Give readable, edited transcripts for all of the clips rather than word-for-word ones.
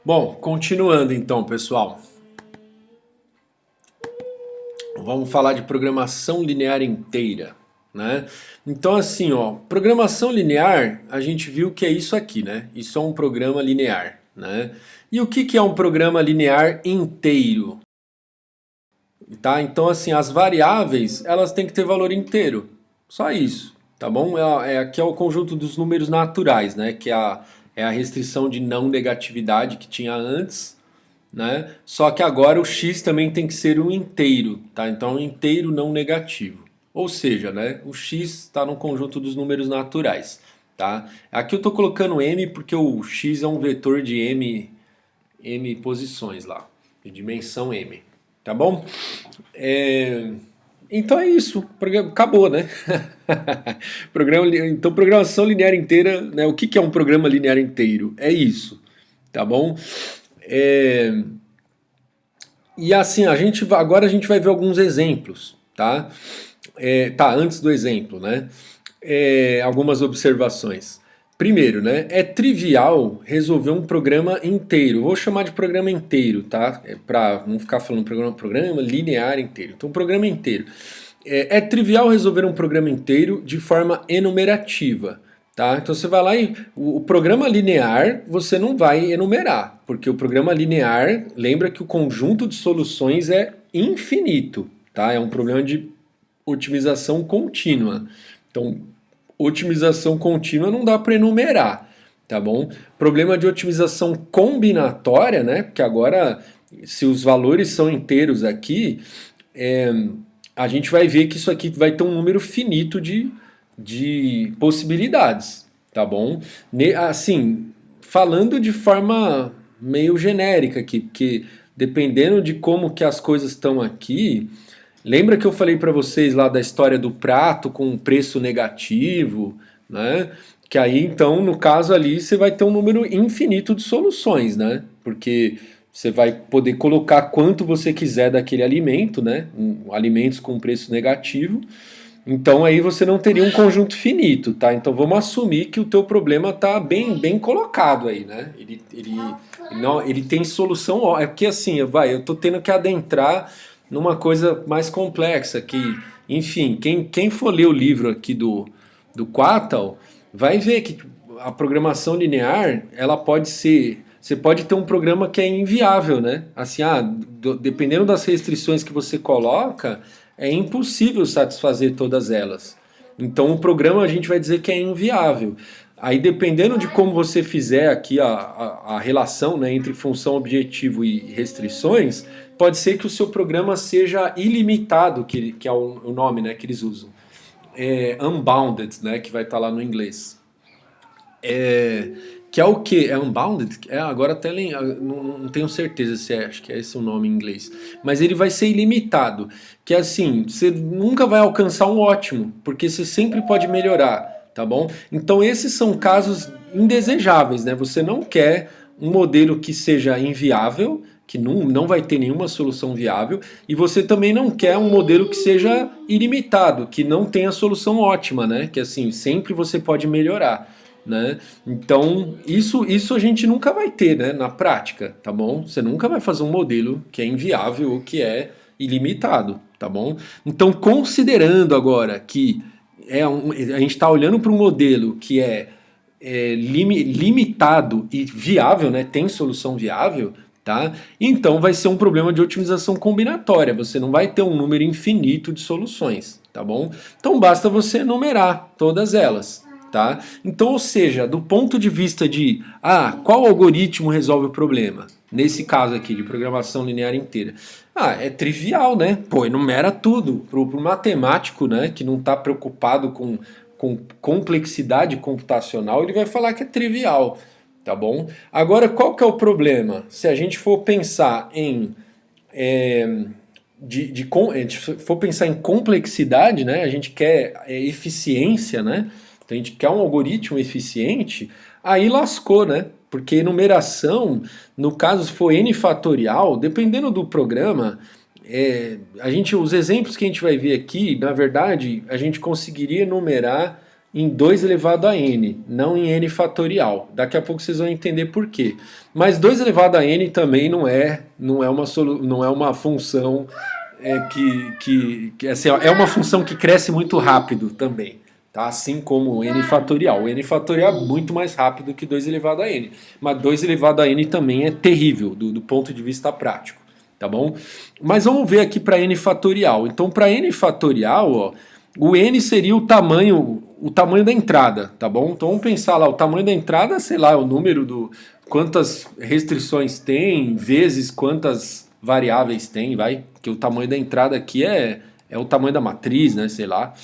Bom, continuando então, pessoal. Vamos falar de programação linear inteira, né? Então assim, ó, programação linear, a gente viu que é isso aqui, né? Isso é um programa linear, né? E o que que é um programa linear inteiro? Tá? Então assim, as variáveis, elas têm que ter valor inteiro. Só isso, tá bom? Aqui é o conjunto dos números naturais, né? Que é a restrição de não negatividade que tinha antes, né? Só que agora o x também tem que ser um inteiro, tá? Então um inteiro não negativo. Ou seja, né, o x está no conjunto dos números naturais, tá? Aqui eu estou colocando m porque o x é um vetor de m posições lá, de dimensão m, tá bom? É, Então é isso, acabou, né? Então programação linear inteira, né? O que que é um programa linear inteiro? É isso, tá bom? É, E assim, agora a gente vai ver alguns exemplos, tá? Tá, antes do exemplo, né? Algumas observações. Primeiro, né? É trivial resolver um programa inteiro. Vou chamar de programa inteiro, tá? Para não ficar falando programa linear inteiro. Então, programa inteiro. É trivial resolver um programa inteiro de forma enumerativa. Tá? Então você vai lá e o programa linear você não vai enumerar, porque o programa linear lembra que o conjunto de soluções é infinito, tá? É um problema de otimização contínua. Então, otimização contínua não dá para enumerar, tá bom? Problema de otimização combinatória, né? Porque agora, se os valores são inteiros aqui, é, a gente vai ver que isso aqui vai ter um número finito de possibilidades, tá bom? Assim, falando de forma meio genérica aqui, porque dependendo de como que as coisas estão aqui, lembra que eu falei para vocês lá da história do prato com preço negativo, né? Que aí então, no caso ali, você vai ter um número infinito de soluções, né? Porque você vai poder colocar quanto você quiser daquele alimento, né? Alimentos com preço negativo. Então aí você não teria um conjunto finito, tá? Então vamos assumir que o teu problema tá bem colocado aí, né? Ele tem solução, é porque assim, eu tô tendo que adentrar numa coisa mais complexa que, enfim, quem for ler o livro aqui do Quattal vai ver que a programação linear, ela pode ser, você pode ter um programa que é inviável, né? Assim, dependendo das restrições que você coloca, é impossível satisfazer todas elas. Então o programa a gente vai dizer que é inviável. Aí dependendo de como você fizer aqui a relação, né, entre função objetivo e restrições, pode ser que o seu programa seja ilimitado, que é o nome, né, que eles usam. Unbounded, né, que vai estar lá no inglês. É, que é o que? É Unbounded? Agora até não tenho certeza se acho que é esse o nome em inglês. Mas ele vai ser ilimitado. Que é assim, você nunca vai alcançar um ótimo, porque você sempre pode melhorar, tá bom? Então esses são casos indesejáveis, né? Você não quer um modelo que seja inviável, que não vai ter nenhuma solução viável, e você também não quer um modelo que seja ilimitado, que não tenha solução ótima, né? Que assim, sempre você pode melhorar. Né? Então, isso a gente nunca vai ter, né, na prática, tá bom? Você nunca vai fazer um modelo que é inviável ou que é ilimitado, tá bom? Então, considerando agora que a gente está olhando para um modelo que limitado e viável, né, tem solução viável, tá? Então vai ser um problema de otimização combinatória, você não vai ter um número infinito de soluções, tá bom? Então basta você enumerar todas elas. Tá? Então, ou seja, do ponto de vista de qual algoritmo resolve o problema? Nesse caso aqui de programação linear inteira. É trivial, né? Pô, enumera tudo. Pro matemático, né, que não está preocupado com complexidade computacional, ele vai falar que é trivial, tá bom? Agora, qual que é o problema? Se a gente for pensar em a gente for pensar em complexidade, né? A gente quer eficiência, né? Então a gente quer um algoritmo eficiente, aí lascou, né? Porque enumeração, no caso se for n fatorial, dependendo do programa, os exemplos que a gente vai ver aqui, na verdade, a gente conseguiria enumerar em 2 elevado a n, não em n fatorial. Daqui a pouco vocês vão entender por quê. Mas 2 elevado a n também não é uma função assim, ó, é uma função que cresce muito rápido também. Tá? Assim como o n fatorial. O n fatorial é muito mais rápido que 2 elevado a n. Mas 2 elevado a n também é terrível do ponto de vista prático. Tá bom? Mas vamos ver aqui para n fatorial. Então, para n fatorial, ó, o n seria o tamanho da entrada, tá bom? Então vamos pensar lá, o tamanho da entrada, sei lá, o número quantas restrições tem, vezes quantas variáveis tem, vai? Que o tamanho da entrada aqui é o tamanho da matriz, né? Sei lá.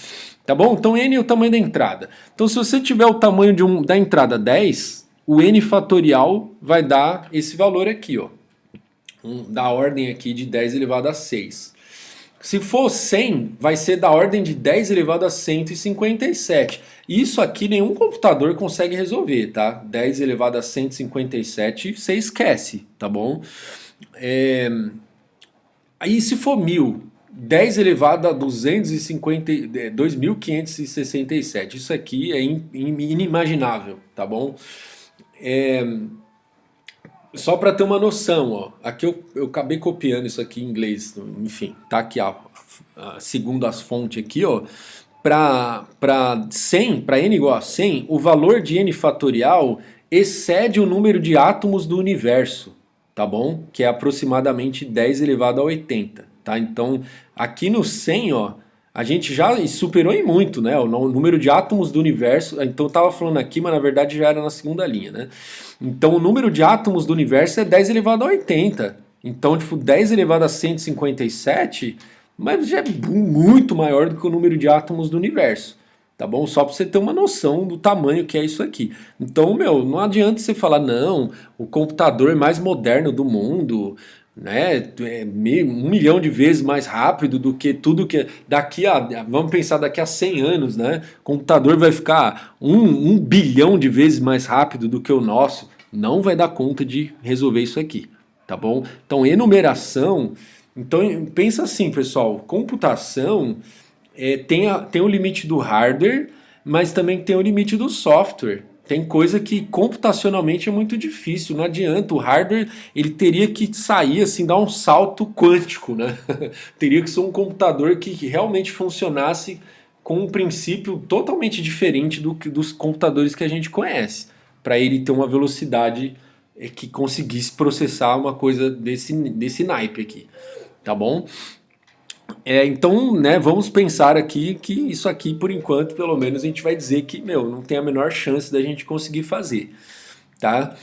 Tá bom? Então n é o tamanho da entrada. Então se você tiver o tamanho da entrada 10, o n fatorial vai dar esse valor aqui, ó. Da ordem aqui de 10 elevado a 6. Se for 100, vai ser da ordem de 10 elevado a 157. Isso aqui nenhum computador consegue resolver, tá? 10 elevado a 157, você esquece, tá bom? Aí se for 1000, 10 elevado a 2.567. Isso aqui é inimaginável, tá bom? Só para ter uma noção, ó, aqui eu acabei copiando isso aqui em inglês, enfim, tá aqui segundo as fontes aqui, ó, para 100, para n igual a 100, o valor de n fatorial excede o número de átomos do universo, tá bom? Que é aproximadamente 10 elevado a 80, tá? Então, aqui no 100, ó, a gente já superou em muito, né? O número de átomos do universo. Então eu estava falando aqui, mas na verdade já era na segunda linha, né? Então o número de átomos do universo é 10 elevado a 80. Então, tipo, 10 elevado a 157, mas já é muito maior do que o número de átomos do universo. Tá bom? Só para você ter uma noção do tamanho que é isso aqui. Então, meu, não adianta você falar, não, o computador mais moderno do mundo, né, 1 milhão de vezes mais rápido do que tudo que vamos pensar daqui a 100 anos, né, o computador vai ficar 1 bilhão de vezes mais rápido do que o nosso, não vai dar conta de resolver isso aqui, tá bom? Então enumeração, então pensa assim, pessoal, computação tem o limite do hardware, mas também tem o limite do software. Tem coisa que computacionalmente é muito difícil, não adianta. O hardware ele teria que sair assim, dar um salto quântico, né? Teria que ser um computador que realmente funcionasse com um princípio totalmente diferente dos computadores que a gente conhece, para ele ter uma velocidade que conseguisse processar uma coisa desse naipe aqui, tá bom? Então, né, vamos pensar aqui que isso aqui, por enquanto, pelo menos, a gente vai dizer que, meu, não tem a menor chance da gente conseguir fazer, tá?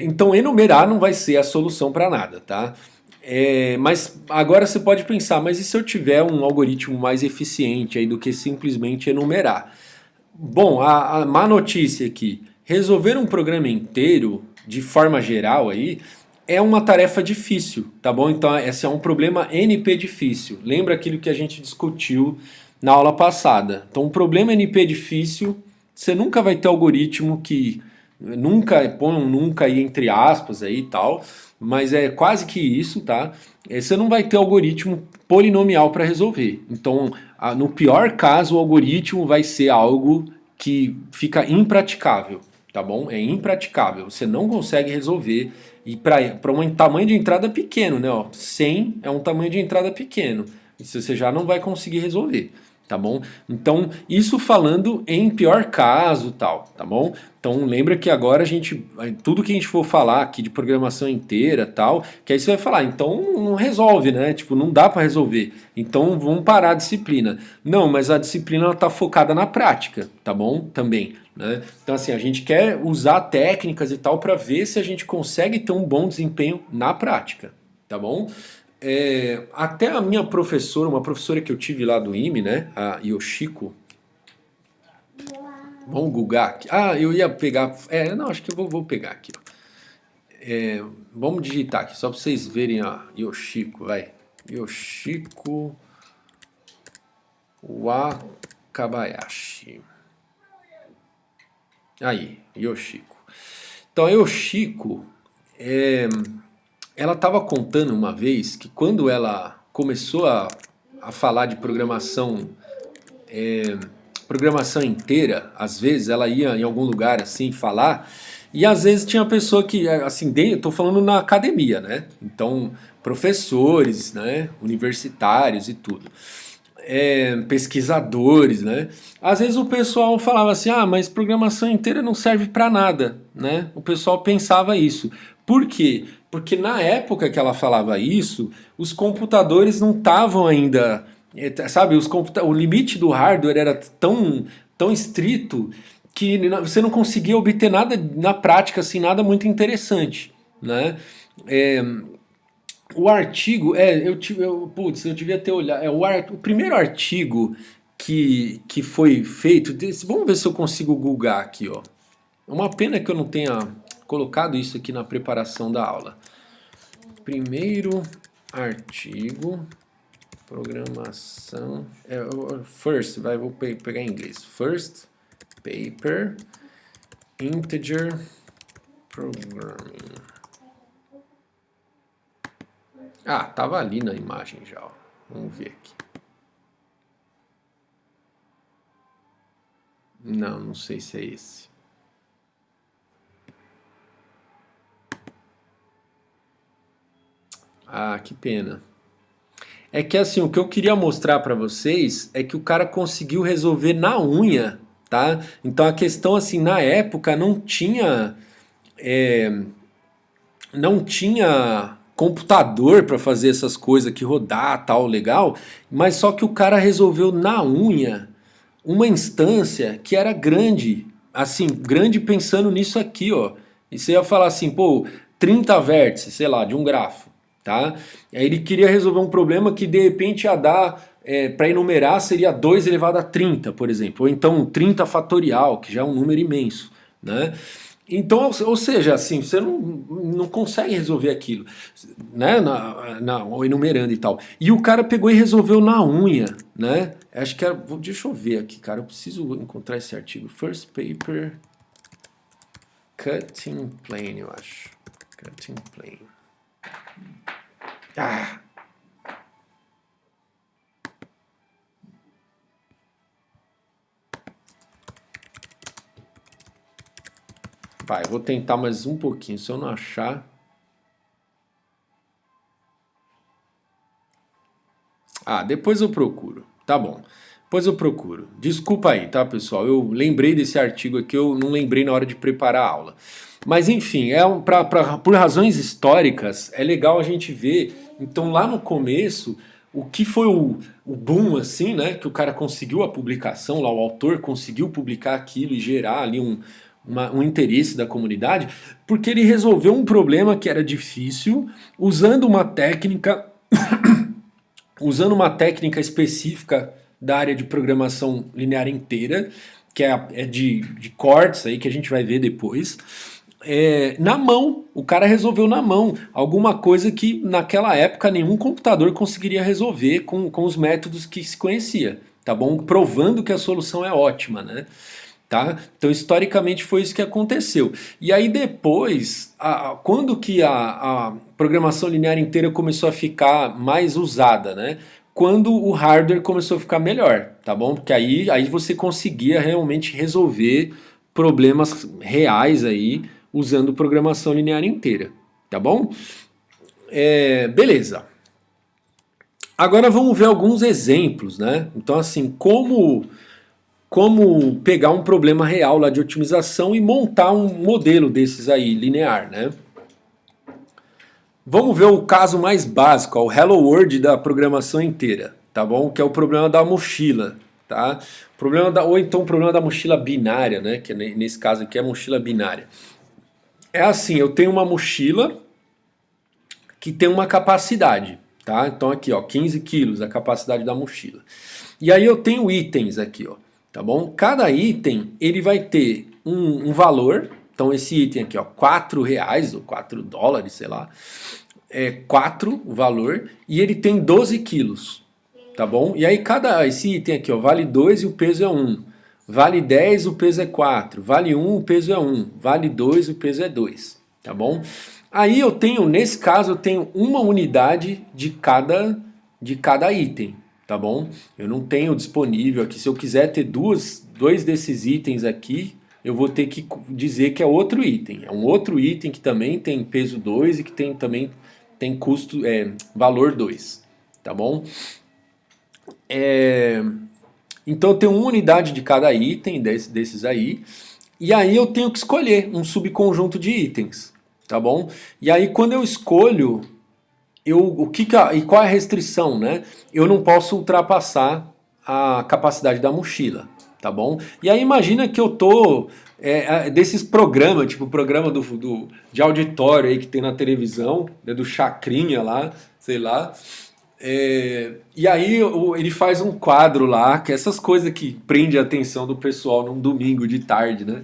Então, enumerar não vai ser a solução para nada, tá? Mas agora você pode pensar, mas e se eu tiver um algoritmo mais eficiente aí do que simplesmente enumerar? Bom, a má notícia aqui, resolver um programa inteiro, de forma geral aí, é uma tarefa difícil, tá bom? Então esse é um problema NP difícil. Lembra aquilo que a gente discutiu na aula passada. Então um problema NP difícil, você nunca vai ter algoritmo que nunca, põe um nunca aí entre aspas aí e tal, mas é quase que isso, tá? Você não vai ter algoritmo polinomial para resolver. Então, no pior caso, o algoritmo vai ser algo que fica impraticável, tá bom? É impraticável, você não consegue resolver. E para um tamanho de entrada pequeno, né? Ó, 100 é um tamanho de entrada pequeno. Isso você já não vai conseguir resolver, tá bom? Então, isso falando em pior caso, tal, tá bom? Então, lembra que agora tudo que a gente for falar aqui de programação inteira, tal, que aí você vai falar, então não resolve, né? Tipo, não dá para resolver. Então, vamos parar a disciplina. Não, mas a disciplina ela tá focada na prática, tá bom? Também, né? Então, assim, a gente quer usar técnicas e tal para ver se a gente consegue ter um bom desempenho na prática, tá bom? Até a minha professora, uma professora que eu tive lá do IME, né, a Yoshiko, vamos googar aqui. Eu ia pegar, não, acho que eu vou pegar aqui. Vamos digitar aqui, só para vocês verem a Yoshiko, vai. Yoshiko Wakabayashi. Aí, Yoshiko. Então, a Yoshiko, ela estava contando uma vez que quando ela começou a falar de programação programação inteira, às vezes ela ia em algum lugar assim falar, e às vezes tinha pessoa que, assim, eu tô falando na academia, né? Então, professores, né? Universitários e tudo. Pesquisadores, né? Às vezes o pessoal falava assim, ah, mas programação inteira não serve para nada, né? O pessoal pensava isso. Por quê? Porque na época que ela falava isso, os computadores não estavam ainda, sabe, o limite do hardware era tão estrito que você não conseguia obter nada na prática, assim, nada muito interessante, né? É, o artigo, putz, eu devia ter olhado. O primeiro artigo que foi feito, vamos ver se eu consigo googar aqui, ó. É uma pena que eu não tenha colocado isso aqui na preparação da aula. Primeiro artigo, programação, vou pegar em inglês. First paper, integer programming. Ah, tava ali na imagem já, ó. Vamos ver aqui. Não sei se é esse. Ah, que pena. É que assim, o que eu queria mostrar pra vocês é que o cara conseguiu resolver na unha, tá? Então a questão assim, na época não tinha computador para fazer essas coisas que rodar tal legal, mas só que o cara resolveu na unha uma instância que era grande, assim, grande pensando nisso aqui, ó. E você ia falar assim, pô, 30 vértices, sei lá, de um grafo, tá? Aí ele queria resolver um problema que de repente ia dar, para enumerar seria 2 elevado a 30, por exemplo, ou então 30 fatorial, que já é um número imenso, né? Então, ou seja, assim, você não consegue resolver aquilo, né? Ou enumerando e tal. E o cara pegou e resolveu na unha, né? Acho que era. Deixa eu ver aqui, cara. Eu preciso encontrar esse artigo. First paper. Cutting plane, eu acho. Cutting plane. Ah! Vai, vou tentar mais um pouquinho. Se eu não achar. Ah, depois eu procuro. Tá bom. Depois eu procuro. Desculpa aí, tá, pessoal? Eu lembrei desse artigo aqui, eu não lembrei na hora de preparar a aula. Mas enfim, por razões históricas, é legal a gente ver. Então, lá no começo, o que foi o boom, assim, né? Que o cara conseguiu a publicação, lá o autor conseguiu publicar aquilo e gerar ali um interesse da comunidade, porque ele resolveu um problema que era difícil, usando uma técnica específica da área de programação linear inteira, que é de cortes aí que a gente vai ver depois. Na mão, o cara resolveu na mão alguma coisa que naquela época nenhum computador conseguiria resolver com os métodos que se conhecia, tá bom? Provando que a solução é ótima, né? Tá? Então, historicamente, foi isso que aconteceu. E aí, depois, quando que a programação linear inteira começou a ficar mais usada, né? Quando o hardware começou a ficar melhor, tá bom? Porque aí você conseguia realmente resolver problemas reais aí usando programação linear inteira, tá bom? Beleza. Agora vamos ver alguns exemplos, né? Então, assim, como pegar um problema real lá de otimização e montar um modelo desses aí, linear, né? Vamos ver o caso mais básico, o Hello World da programação inteira, tá bom? Que é o problema da mochila, tá? Ou então o problema da mochila binária, né? Que nesse caso aqui é a mochila binária. É assim, eu tenho uma mochila que tem uma capacidade, tá? Então aqui, ó, 15 quilos a capacidade da mochila. E aí eu tenho itens aqui, ó, tá bom? Cada item, ele vai ter um valor, então esse item aqui, ó, 4 reais ou 4 dólares, sei lá, 4 o valor, e ele tem 12 quilos, tá bom? E aí esse item aqui, ó, vale 2 e o peso é 1. Vale 10, o peso é 4. Vale 1, o peso é 1. Vale 2, o peso é 2. Tá bom? Aí nesse caso, eu tenho uma unidade de cada item. tá bom? Eu não tenho disponível aqui. Se eu quiser ter dois desses itens aqui, eu vou ter que dizer que é outro item. É um outro item que também tem peso 2 e que também tem custo, valor 2, tá bom? Então eu tenho uma unidade de cada item desses aí, e aí eu tenho que escolher um subconjunto de itens, tá bom? E aí quando eu escolho, e qual é a restrição, né? Eu não posso ultrapassar a capacidade da mochila, tá bom? E aí imagina que eu tô desses programas, tipo o programa de auditório aí que tem na televisão, né, do Chacrinha lá, sei lá. E aí ele faz um quadro lá, que é essas coisas que prende a atenção do pessoal num domingo de tarde, né?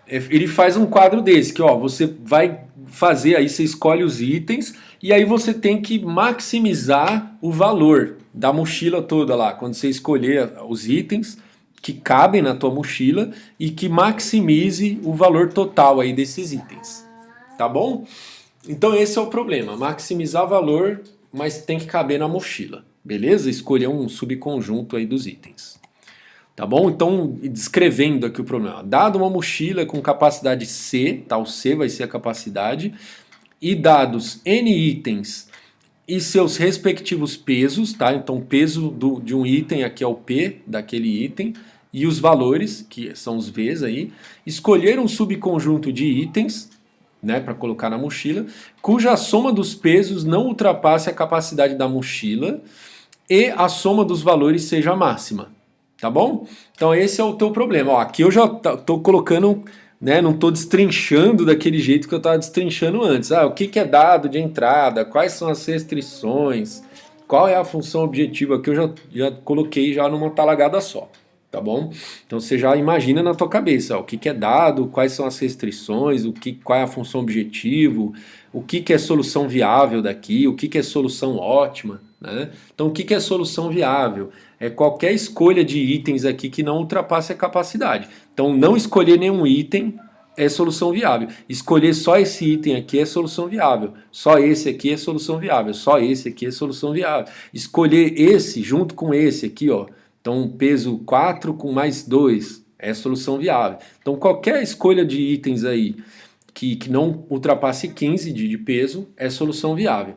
Ele faz um quadro desse, que ó, você vai fazer aí, você escolhe os itens, e aí você tem que maximizar o valor da mochila toda lá, quando você escolher os itens que cabem na tua mochila e que maximize o valor total aí desses itens, tá bom? Então esse é o problema, maximizar valor, mas tem que caber na mochila, beleza? Escolher um subconjunto aí dos itens. Tá bom? Então, descrevendo aqui o problema. Dado uma mochila com capacidade C, tá? O C vai ser a capacidade, e dados N itens e seus respectivos pesos, tá? Então, peso de um item aqui é o P daquele item, e os valores, que são os Vs aí, escolher um subconjunto de itens, né, para colocar na mochila, cuja soma dos pesos não ultrapasse a capacidade da mochila e a soma dos valores seja máxima. Tá bom? Então esse é o teu problema. Ó, aqui eu já tô colocando, né, não tô destrinchando daquele jeito que eu estava destrinchando antes. O que é dado de entrada, quais são as restrições, qual é a função objetiva, que eu já coloquei já numa talagada só. Tá bom? Então você já imagina na tua cabeça, ó, o que é dado, quais são as restrições, qual é a função objetivo, o que é solução viável daqui, o que é solução ótima, né? Então o que é solução viável? É qualquer escolha de itens aqui que não ultrapasse a capacidade. Então não escolher nenhum item é solução viável. Escolher só esse item aqui é solução viável. Só esse aqui é solução viável. Só esse aqui é solução viável. Escolher esse junto com esse aqui, ó. Então, peso 4 com mais 2 é solução viável. Então, qualquer escolha de itens aí que não ultrapasse 15 de peso é solução viável.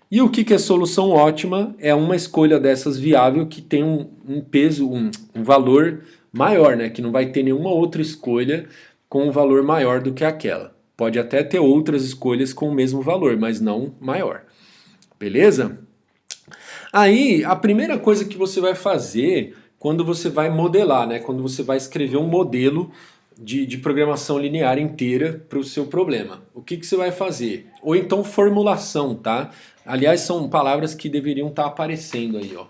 E o que é solução ótima? É uma escolha dessas viável que tem um peso, um valor maior, né? Que não vai ter nenhuma outra escolha com um valor maior do que aquela. Pode até ter outras escolhas com o mesmo valor, mas não maior. Beleza? Aí, a primeira coisa que você vai fazer quando você vai modelar, né? Quando você vai escrever um modelo de programação linear inteira para o seu problema. O que você vai fazer? Ou então formulação, tá? Aliás, são palavras que deveriam estar aparecendo aí, ó.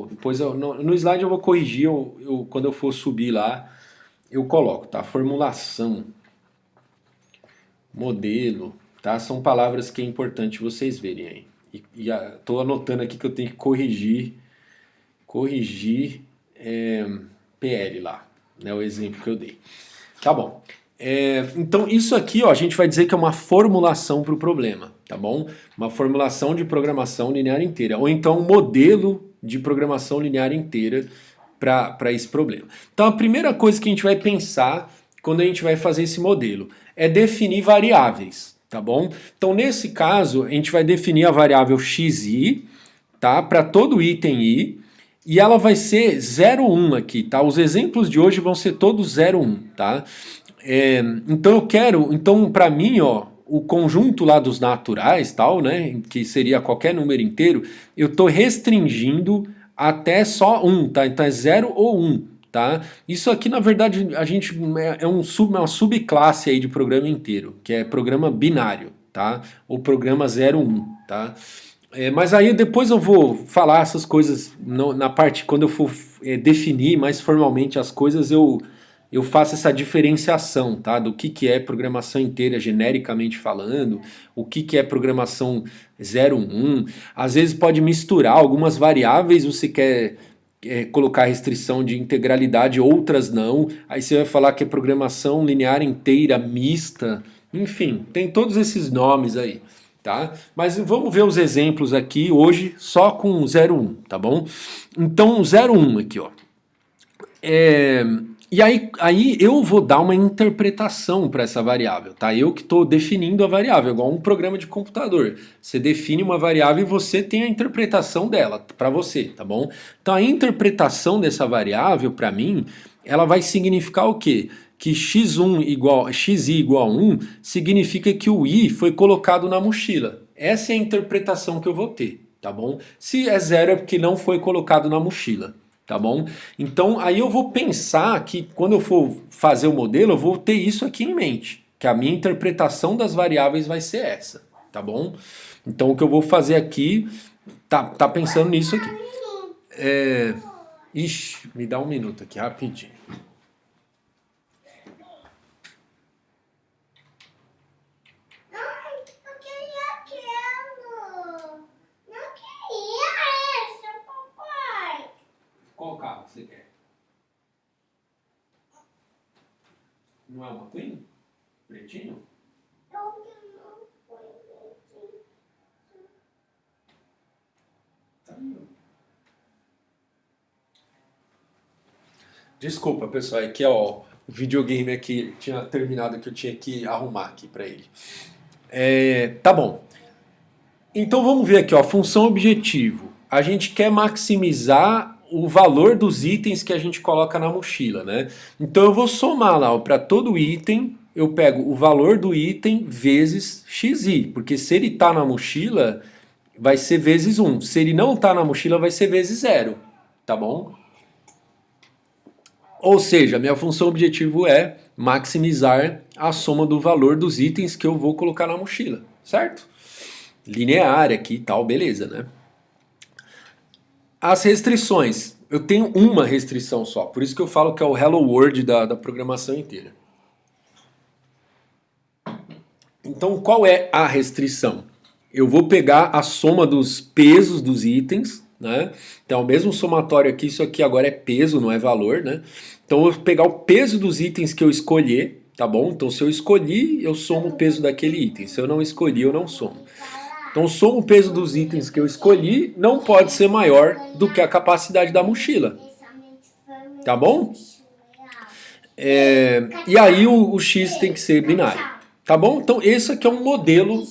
Depois no slide eu vou corrigir, quando eu for subir lá, eu coloco, tá? Formulação, modelo, tá? São palavras que é importante vocês verem aí. Tô anotando aqui que eu tenho que corrigir PL lá, né? O exemplo que eu dei. Tá bom. Então isso aqui, ó, a gente vai dizer que é uma formulação para o problema, tá bom? Uma formulação de programação linear inteira, ou então um modelo de programação linear inteira para esse problema. Então a primeira coisa que a gente vai pensar quando a gente vai fazer esse modelo é definir variáveis, tá bom? Então nesse caso a gente vai definir a variável xi, tá? Para todo item i, e ela vai ser 0, 1 aqui, tá? Os exemplos de hoje vão ser todos 0, 1, tá? Então para mim, ó, o conjunto lá dos naturais, tal, né, que seria qualquer número inteiro, eu estou restringindo até só 1, tá? Então é 0 ou 1, tá? Isso aqui, na verdade, uma subclasse aí de programa inteiro, que é programa binário, tá? Ou programa 0, 1, tá? Mas aí depois eu vou falar essas coisas na parte, quando eu for definir mais formalmente as coisas, eu faço essa diferenciação, tá? Do que é programação inteira, genericamente falando, o que é programação 0, 1. Às vezes pode misturar algumas variáveis, você quer colocar restrição de integralidade, outras não. Aí você vai falar que é programação linear inteira, mista, enfim, tem todos esses nomes aí. tá? Mas vamos ver os exemplos aqui hoje só com 0, 1, tá bom? Então, 0, 1 aqui, ó. E aí eu vou dar uma interpretação para essa variável, tá? Eu que estou definindo a variável, igual um programa de computador. Você define uma variável e você tem a interpretação dela para você, tá bom? Então a interpretação dessa variável, para mim, ela vai significar o quê? Que xi igual a 1 significa que o i foi colocado na mochila. Essa é a interpretação que eu vou ter, tá bom? Se é 0 é porque não foi colocado na mochila. Tá bom? Então aí eu vou pensar que quando eu for fazer o modelo, eu vou ter isso aqui em mente, que a minha interpretação das variáveis vai ser essa, tá bom? Então o que eu vou fazer aqui, tá pensando nisso aqui. Ixi, me dá um minuto aqui, rapidinho. Qual carro você quer? Não é uma Twin? Pretinho? Tá. Desculpa, pessoal, é que ó, o videogame aqui tinha terminado que eu tinha que arrumar aqui para ele. Tá bom. Então vamos ver aqui, ó, função objetivo. A gente quer maximizar o valor dos itens que a gente coloca na mochila, né? Então eu vou somar lá, para todo item, eu pego o valor do item vezes xi, porque se ele está na mochila, vai ser vezes 1. Se ele não está na mochila, vai ser vezes 0, tá bom? Ou seja, minha função objetivo é maximizar a soma do valor dos itens que eu vou colocar na mochila, certo? Linear aqui e tal, beleza, né? As restrições. Eu tenho uma restrição só, por isso que eu falo que é o Hello World da programação inteira. Então, qual é a restrição? Eu vou pegar a soma dos pesos dos itens, né? Então, o mesmo somatório aqui, isso aqui agora é peso, não é valor, né? Então, eu vou pegar o peso dos itens que eu escolher, tá bom? Então, se eu escolhi, eu somo o peso daquele item. Se eu não escolhi, eu não somo. Então, somo o peso dos itens que eu escolhi não pode ser maior do que a capacidade da mochila. Tá bom? E aí o x tem que ser binário. Tá bom? Então, esse aqui é um modelo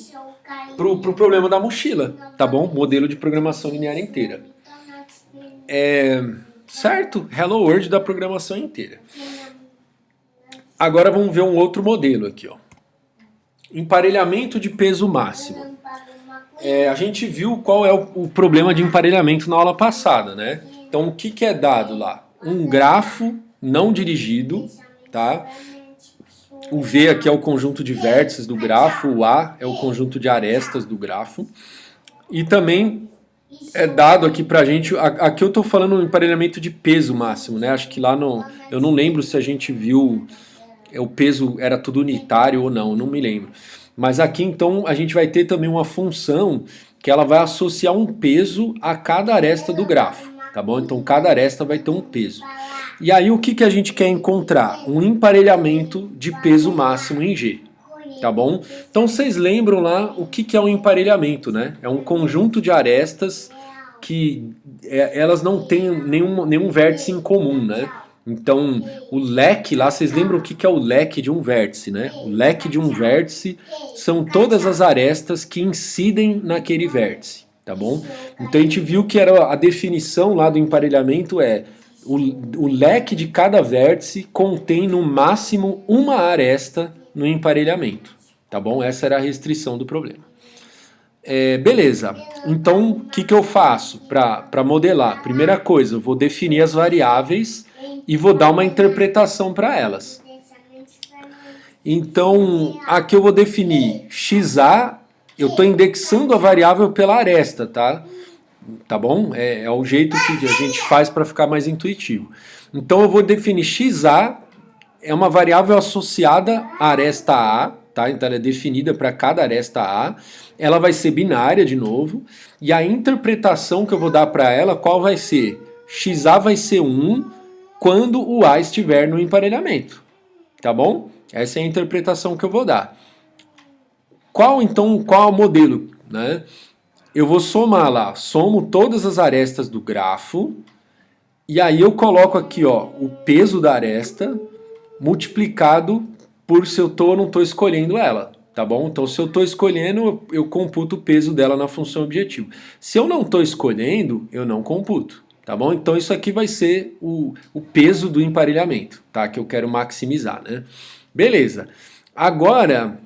pro problema da mochila. Tá bom? Modelo de programação linear inteira. Certo? Hello World da programação inteira. Agora vamos ver um outro modelo aqui, ó. Emparelhamento de peso máximo. A gente viu qual é o problema de emparelhamento na aula passada, né? Então, o que é dado lá? Um grafo não dirigido, tá? O V aqui é o conjunto de vértices do grafo, o A é o conjunto de arestas do grafo. E também é dado aqui pra gente, aqui eu tô falando um emparelhamento de peso máximo, né? Acho que lá eu não lembro se a gente viu o peso era tudo unitário ou não me lembro. Mas aqui então a gente vai ter também uma função que ela vai associar um peso a cada aresta do grafo, tá bom? Então cada aresta vai ter um peso. E aí o que a gente quer encontrar? Um emparelhamento de peso máximo em G, tá bom? Então vocês lembram lá o que é um emparelhamento, né? É um conjunto de arestas que elas não têm nenhum vértice em comum, né? Então, o leque lá, vocês lembram o que é o leque de um vértice, né? O leque de um vértice são todas as arestas que incidem naquele vértice, tá bom? Então a gente viu que era a definição lá do emparelhamento o leque de cada vértice contém no máximo uma aresta no emparelhamento, tá bom? Essa era a restrição do problema. Beleza, então o que eu faço para modelar? Primeira coisa, eu vou definir as variáveis e vou dar uma interpretação para elas. Então, aqui eu vou definir xa, eu estou indexando a variável pela aresta, tá? Tá bom? É o jeito que a gente faz para ficar mais intuitivo. Então eu vou definir xa, é uma variável associada à aresta A, tá? Então ela é definida para cada aresta A. Ela vai ser binária de novo. E a interpretação que eu vou dar para ela, qual vai ser? Xa vai ser 1 quando o A estiver no emparelhamento. Tá bom? Essa é a interpretação que eu vou dar. qual é o modelo, né? Eu vou somar lá, somo todas as arestas do grafo, e aí eu coloco aqui, ó, o peso da aresta multiplicado por se eu tô ou não tô escolhendo ela, tá bom? Então se eu tô escolhendo, eu computo o peso dela na função objetivo. Se eu não tô escolhendo, eu não computo, tá bom? Então isso aqui vai ser o peso do emparelhamento, tá? Que eu quero maximizar, né? Beleza. Agora,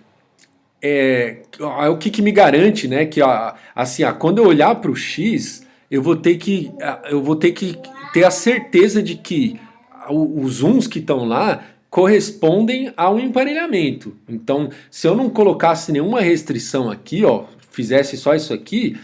o que me garante, né? Que assim, quando eu olhar para o X, eu vou ter que ter a certeza de que os uns que estão lá correspondem a um emparelhamento. Então, se eu não colocasse nenhuma restrição aqui, ó, fizesse só isso aqui,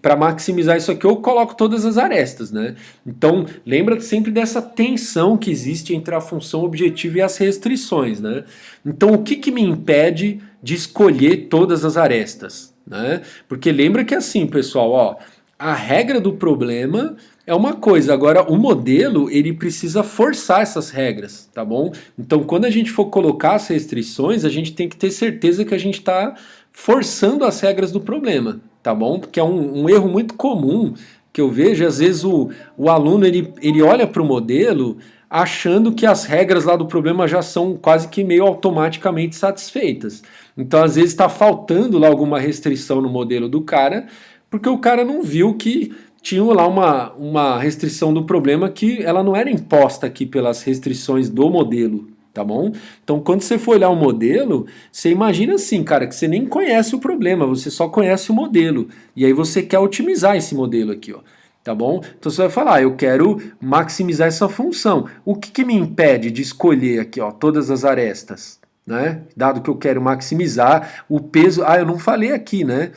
para maximizar isso aqui, eu coloco todas as arestas, né? Então, lembra sempre dessa tensão que existe entre a função objetiva e as restrições, né? Então, o que me impede de escolher todas as arestas, né? Porque lembra que assim, pessoal, ó, a regra do problema é uma coisa, agora o modelo ele precisa forçar essas regras, tá bom? Então quando a gente for colocar as restrições, a gente tem que ter certeza que a gente está forçando as regras do problema, tá bom? Porque é um erro muito comum que eu vejo, às vezes o aluno ele olha para o modelo achando que as regras lá do problema já são quase que meio automaticamente satisfeitas. Então às vezes está faltando lá alguma restrição no modelo do cara, porque o cara não viu que tinha lá uma restrição do problema que ela não era imposta aqui pelas restrições do modelo, tá bom? Então, quando você for olhar o modelo, você imagina assim, cara, que você nem conhece o problema, você só conhece o modelo. E aí você quer otimizar esse modelo aqui, ó. Tá bom? Então você vai falar, eu quero maximizar essa função. O que me impede de escolher aqui, ó, todas as arestas, né? Dado que eu quero maximizar o peso. Eu não falei aqui, né?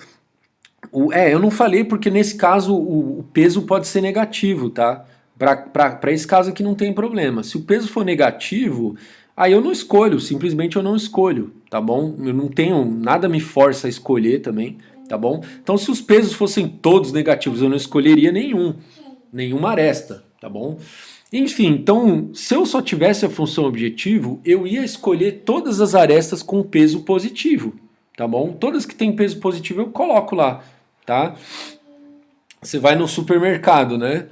Eu não falei porque nesse caso o peso pode ser negativo, tá? Para esse caso aqui não tem problema. Se o peso for negativo, aí eu não escolho, simplesmente eu não escolho, tá bom? Eu não tenho, nada me força a escolher também, tá bom? Então se os pesos fossem todos negativos, eu não escolheria nenhuma aresta, tá bom? Enfim, então se eu só tivesse a função objetivo, eu ia escolher todas as arestas com peso positivo, tá bom? Todas que têm peso positivo eu coloco lá, tá? Você vai no supermercado, né?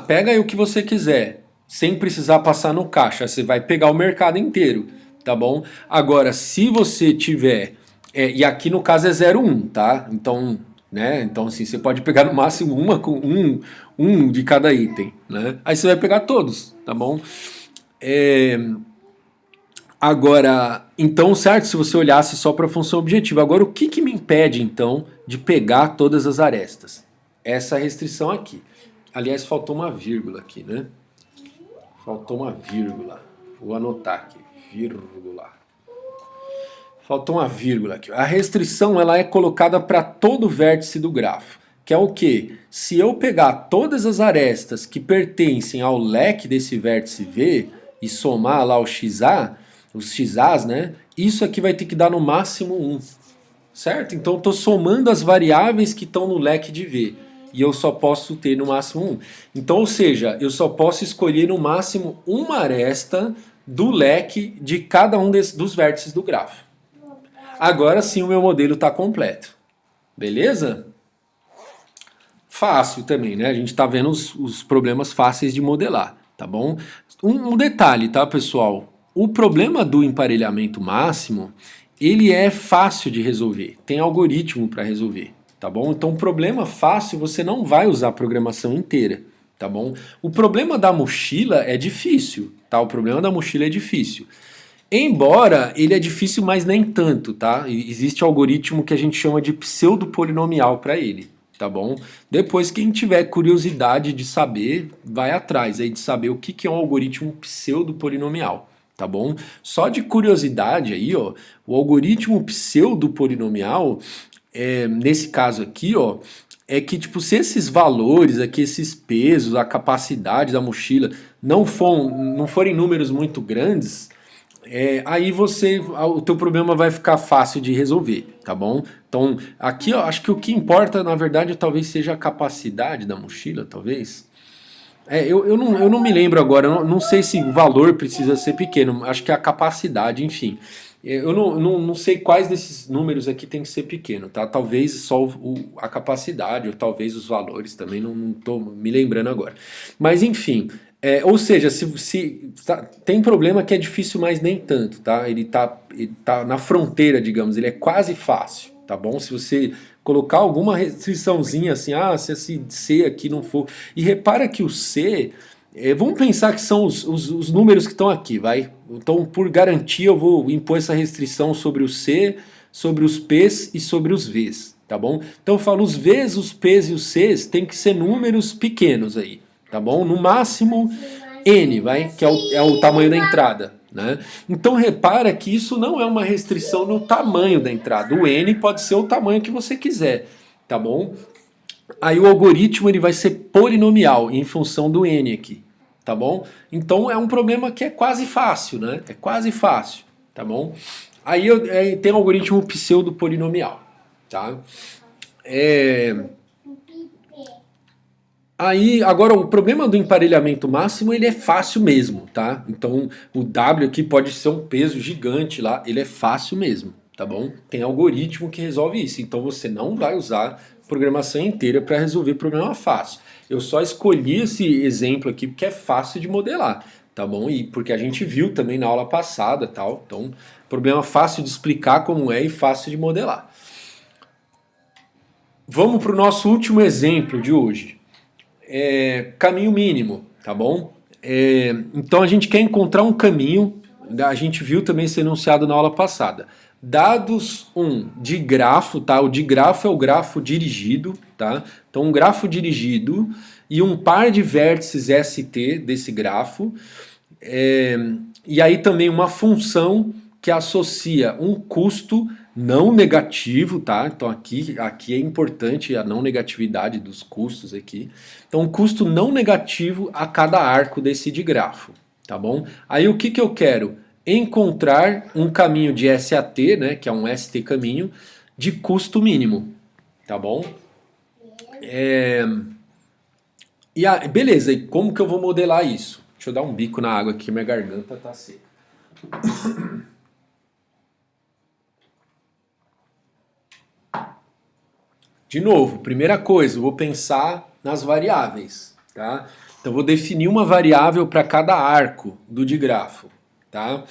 Pega aí o que você quiser, sem precisar passar no caixa. Você vai pegar o mercado inteiro, tá bom? Agora, se você tiver, e aqui no caso é 0,1, tá? Então, né? Então, assim, você pode pegar no máximo uma com um de cada item, né? Aí você vai pegar todos, tá bom? Agora, então, certo, se você olhasse só para a função objetiva. Agora, o que me impede, então, de pegar todas as arestas? Essa restrição aqui. Aliás, faltou uma vírgula aqui, né? Faltou uma vírgula. Vou anotar aqui. Vírgula. Faltou uma vírgula aqui. A restrição ela é colocada para todo vértice do grafo. Que é o quê? Se eu pegar todas as arestas que pertencem ao leque desse vértice V e somar lá os XAs, né? Isso aqui vai ter que dar no máximo 1. Certo? Então eu estou somando as variáveis que estão no leque de V. E eu só posso ter no máximo 1. Então, ou seja, eu só posso escolher no máximo uma aresta do leque de cada um dos vértices do grafo. Agora sim o meu modelo está completo. Beleza? Fácil também, né? A gente está vendo os problemas fáceis de modelar, tá bom? Um detalhe, tá, pessoal? O problema do emparelhamento máximo, ele é fácil de resolver. Tem algoritmo para resolver, tá bom? Então, problema fácil, você não vai usar a programação inteira, tá bom? O problema da mochila é difícil, tá? O problema da mochila é difícil. Embora ele é difícil, mas nem tanto, tá? Existe algoritmo que a gente chama de pseudo-polinomial para ele, tá bom? Depois, quem tiver curiosidade de saber, vai atrás aí de saber o que é um algoritmo pseudo-polinomial, tá bom? Só de curiosidade aí, ó, o algoritmo pseudo-polinomial, nesse caso aqui, ó, é que tipo, se esses valores aqui, esses pesos, a capacidade da mochila não forem números muito grandes, aí o teu problema vai ficar fácil de resolver, tá bom? Então, aqui ó, acho que o que importa, na verdade, talvez seja a capacidade da mochila, talvez. Eu não me lembro agora, não sei se o valor precisa ser pequeno, acho que é a capacidade, enfim. Eu não sei quais desses números aqui tem que ser pequeno, tá? Talvez só a capacidade, ou talvez os valores também, não tô me lembrando agora. Mas enfim, ou seja, tem problema que é difícil, mas nem tanto, tá? Ele tá na fronteira, digamos, ele é quase fácil, tá bom? Se você colocar alguma restriçãozinha assim, se esse C aqui não for... E repara que o C... vamos pensar que são os números que estão aqui, vai? Então, por garantia, eu vou impor essa restrição sobre o C, sobre os P's e sobre os V's, tá bom? Então eu falo, os V's, os P's e os C's tem que ser números pequenos aí, tá bom? No máximo N, vai? Que é o tamanho da entrada, né? Então repara que isso não é uma restrição no tamanho da entrada. O N pode ser o tamanho que você quiser, tá bom? Aí o algoritmo ele vai ser polinomial em função do N aqui, tá bom? Então é um problema que é quase fácil, né? É quase fácil, tá bom? Aí tem o algoritmo pseudo-polinomial, tá? Aí, agora, o problema do emparelhamento máximo, ele é fácil mesmo, tá? Então, o W aqui pode ser um peso gigante lá, ele é fácil mesmo, tá bom? Tem algoritmo que resolve isso, então você não vai usar programação inteira para resolver problema fácil. Eu só escolhi esse exemplo aqui porque é fácil de modelar, tá bom? E porque a gente viu também na aula passada, tal. Então, problema fácil de explicar como é e fácil de modelar. Vamos para o nosso último exemplo de hoje. Caminho mínimo, tá bom? Então a gente quer encontrar um caminho, a gente viu também esse enunciado na aula passada. Dados de grafo, tá? O de grafo é o grafo dirigido, tá? Então um grafo dirigido e um par de vértices ST desse grafo. E aí também uma função que associa um custo não negativo, tá? Então aqui é importante a não negatividade dos custos aqui. Então um custo não negativo a cada arco desse de grafo, tá bom? Aí o que eu quero? Encontrar um caminho de SAT, né, que é um ST caminho, de custo mínimo, tá bom? Beleza, e como que eu vou modelar isso? Deixa eu dar um bico na água aqui, minha garganta tá seca. De novo, primeira coisa, eu vou pensar nas variáveis, tá? Então eu vou definir uma variável para cada arco do digrafo, tá?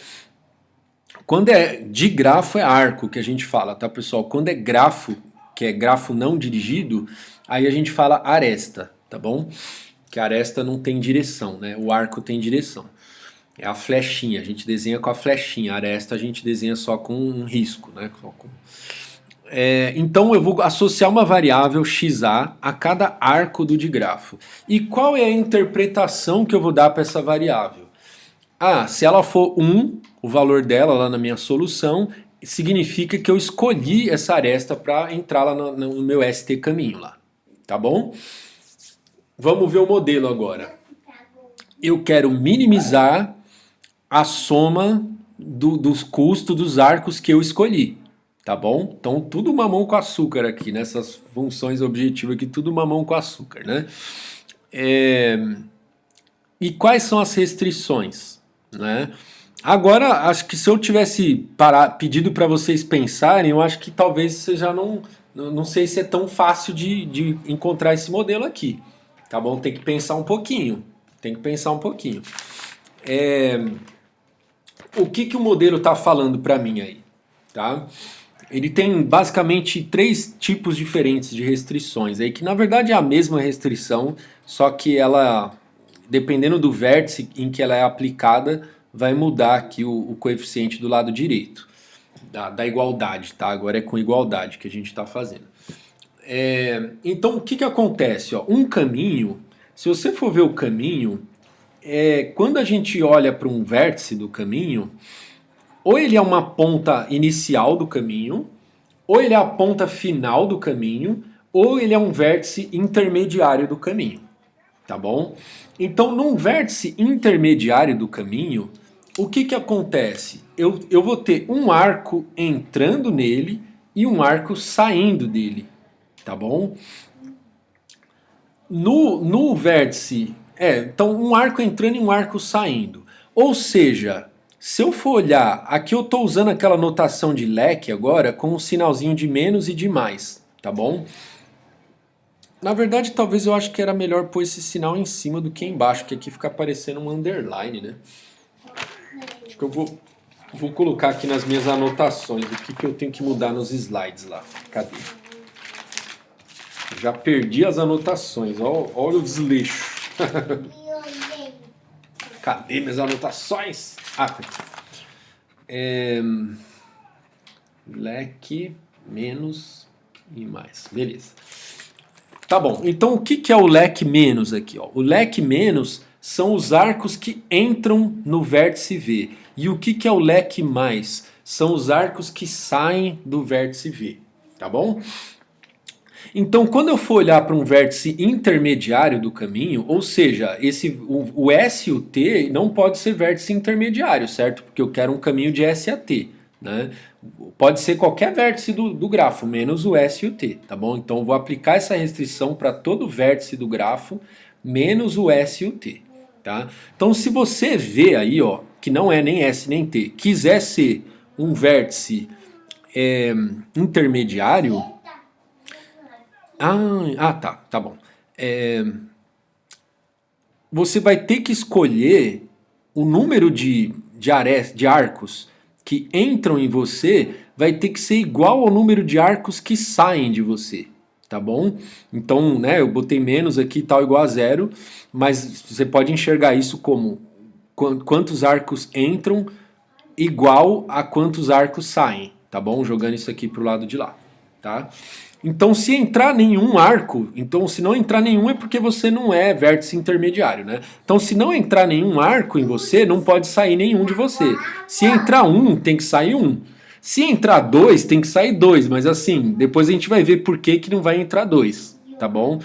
Quando é digrafo é arco que a gente fala, tá, pessoal? Quando é grafo, que é grafo não dirigido, aí a gente fala aresta, tá bom? Que a aresta não tem direção, né? O arco tem direção. É a flechinha, a gente desenha com a flechinha, a aresta a gente desenha só com um risco, né? Então eu vou associar uma variável xa a cada arco do digrafo. E qual é a interpretação que eu vou dar para essa variável? Se ela for 1, o valor dela lá na minha solução, significa que eu escolhi essa aresta para entrar lá no meu ST caminho lá. Tá bom? Vamos ver o modelo agora. Eu quero minimizar a soma dos custos dos arcos que eu escolhi. Tá bom? Então tudo mamão com açúcar aqui, nessas funções objetivas aqui, tudo mamão com açúcar, né? E quais são as restrições, né? Agora, acho que se eu tivesse pedido para vocês pensarem, eu acho que talvez você já não sei se é tão fácil de encontrar esse modelo aqui, tá bom? Tem que pensar um pouquinho, O que o modelo está falando para mim aí, tá? Ele tem basicamente 3 tipos diferentes de restrições aí, que na verdade é a mesma restrição, só que ela, dependendo do vértice em que ela é aplicada, vai mudar aqui o coeficiente do lado direito, da igualdade, tá? Agora é com igualdade que a gente está fazendo. Então o que acontece? Ó? Um caminho, se você for ver o caminho, quando a gente olha para um vértice do caminho, ou ele é uma ponta inicial do caminho, ou ele é a ponta final do caminho, ou ele é um vértice intermediário do caminho, tá bom? Então, num vértice intermediário do caminho, o que acontece? Eu vou ter um arco entrando nele e um arco saindo dele, tá bom? No vértice, então um arco entrando e um arco saindo. Ou seja, Se eu for olhar, aqui eu estou usando aquela notação de leque agora com um sinalzinho de menos e de mais, tá bom? Na verdade, talvez eu acho que era melhor pôr esse sinal em cima do que embaixo, que aqui fica parecendo um underline, né? Acho que eu vou colocar aqui nas minhas anotações o que eu tenho que mudar nos slides lá. Cadê? Já perdi as anotações, olha o desleixo. Cadê minhas anotações? Ah, tá aqui. Leque, menos e mais. Beleza. Tá bom, então o que é o leque menos aqui? Ó? O leque menos são os arcos que entram no vértice V. E o que é o leque mais? São os arcos que saem do vértice V. Tá bom? Então, quando eu for olhar para um vértice intermediário do caminho, ou seja, o S e o T não pode ser vértice intermediário, certo? Porque eu quero um caminho de S a T, né? Pode ser qualquer vértice do grafo, menos o S e o T, tá bom? Então, eu vou aplicar essa restrição para todo vértice do grafo, menos o S e o T, tá? Então, se você vê aí, ó, que não é nem S nem T, quiser ser um vértice intermediário... tá bom. Você vai ter que escolher o número de arcos que entram em você vai ter que ser igual ao número de arcos que saem de você, tá bom? Então, né, eu botei menos aqui tal igual a zero, mas você pode enxergar isso como quantos arcos entram igual a quantos arcos saem, tá bom? Jogando isso aqui pro lado de lá, tá? Então, se entrar nenhum arco, então se não entrar nenhum é porque você não é vértice intermediário, né? Então, se não entrar nenhum arco em você, não pode sair nenhum de você. Se entrar um, tem que sair um. Se entrar dois, tem que sair dois. Mas assim, depois a gente vai ver por que não vai entrar dois, tá bom?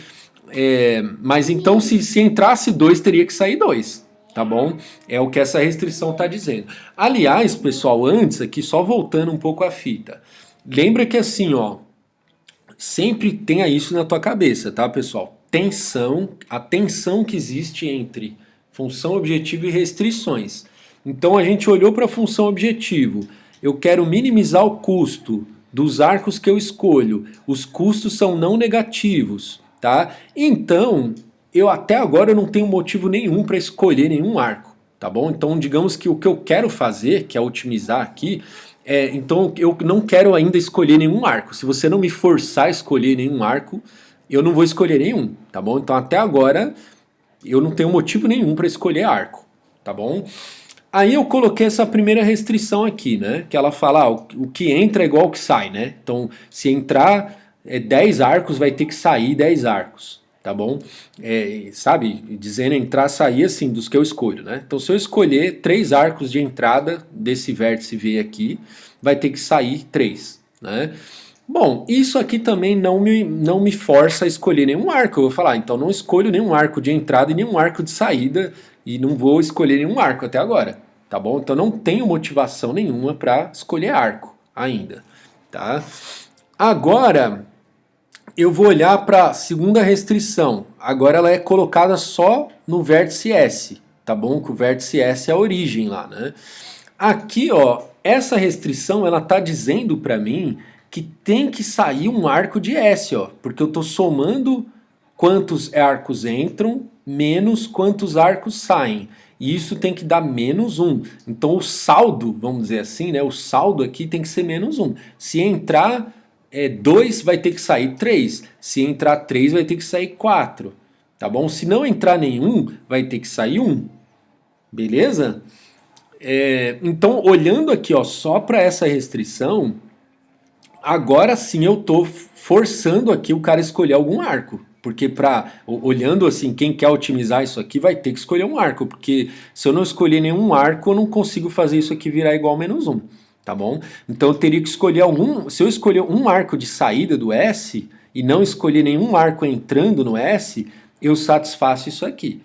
Mas então, se entrasse dois, teria que sair dois, tá bom? É o que essa restrição está dizendo. Aliás, pessoal, antes aqui, só voltando um pouco a fita. Lembra que assim, ó, sempre tenha isso na tua cabeça, tá, pessoal? A tensão que existe entre função objetivo e restrições. Então a gente olhou para a função objetivo. Eu quero minimizar o custo dos arcos que eu escolho. Os custos são não negativos, tá? Então, até agora eu não tenho motivo nenhum para escolher nenhum arco, tá bom? Então, digamos que o que eu quero fazer, que é otimizar aqui, então eu não quero ainda escolher nenhum arco. Se você não me forçar a escolher nenhum arco, eu não vou escolher nenhum, tá bom? Então até agora eu não tenho motivo nenhum para escolher arco, tá bom? Aí eu coloquei essa primeira restrição aqui, né? Que ela fala, o que entra é igual ao que sai, né? Então se entrar 10 arcos, vai ter que sair 10 arcos, tá bom? Sabe, dizendo entrar, sair assim, dos que eu escolho, né? Então se eu escolher 3 arcos de entrada desse vértice V aqui, vai ter que sair 3, né? Bom, isso aqui também não me força a escolher nenhum arco. Eu vou falar, então não escolho nenhum arco de entrada e nenhum arco de saída e não vou escolher nenhum arco até agora, tá bom? Então não tenho motivação nenhuma para escolher arco ainda, tá? Agora eu vou olhar para a segunda restrição. Agora ela é colocada só no vértice S, tá bom? Que o vértice S é a origem lá, né? Aqui, ó, essa restrição ela tá dizendo para mim que tem que sair um arco de S, ó, porque eu tô somando quantos arcos entram menos quantos arcos saem. E isso tem que dar menos 1. Então o saldo, vamos dizer assim, né? O saldo aqui tem que ser menos 1. Se entrar 2, vai ter que sair 3. Se entrar 3, vai ter que sair 4. Tá bom? Se não entrar nenhum, vai ter que sair 1. Beleza? Então, olhando aqui ó, só para essa restrição, agora sim eu estou forçando aqui o cara a escolher algum arco. Porque olhando assim, quem quer otimizar isso aqui vai ter que escolher um arco. Porque se eu não escolher nenhum arco, eu não consigo fazer isso aqui virar igual a menos 1. Tá bom? Então eu teria que escolher se eu escolher um arco de saída do S e não escolher nenhum arco entrando no S, eu satisfaço isso aqui.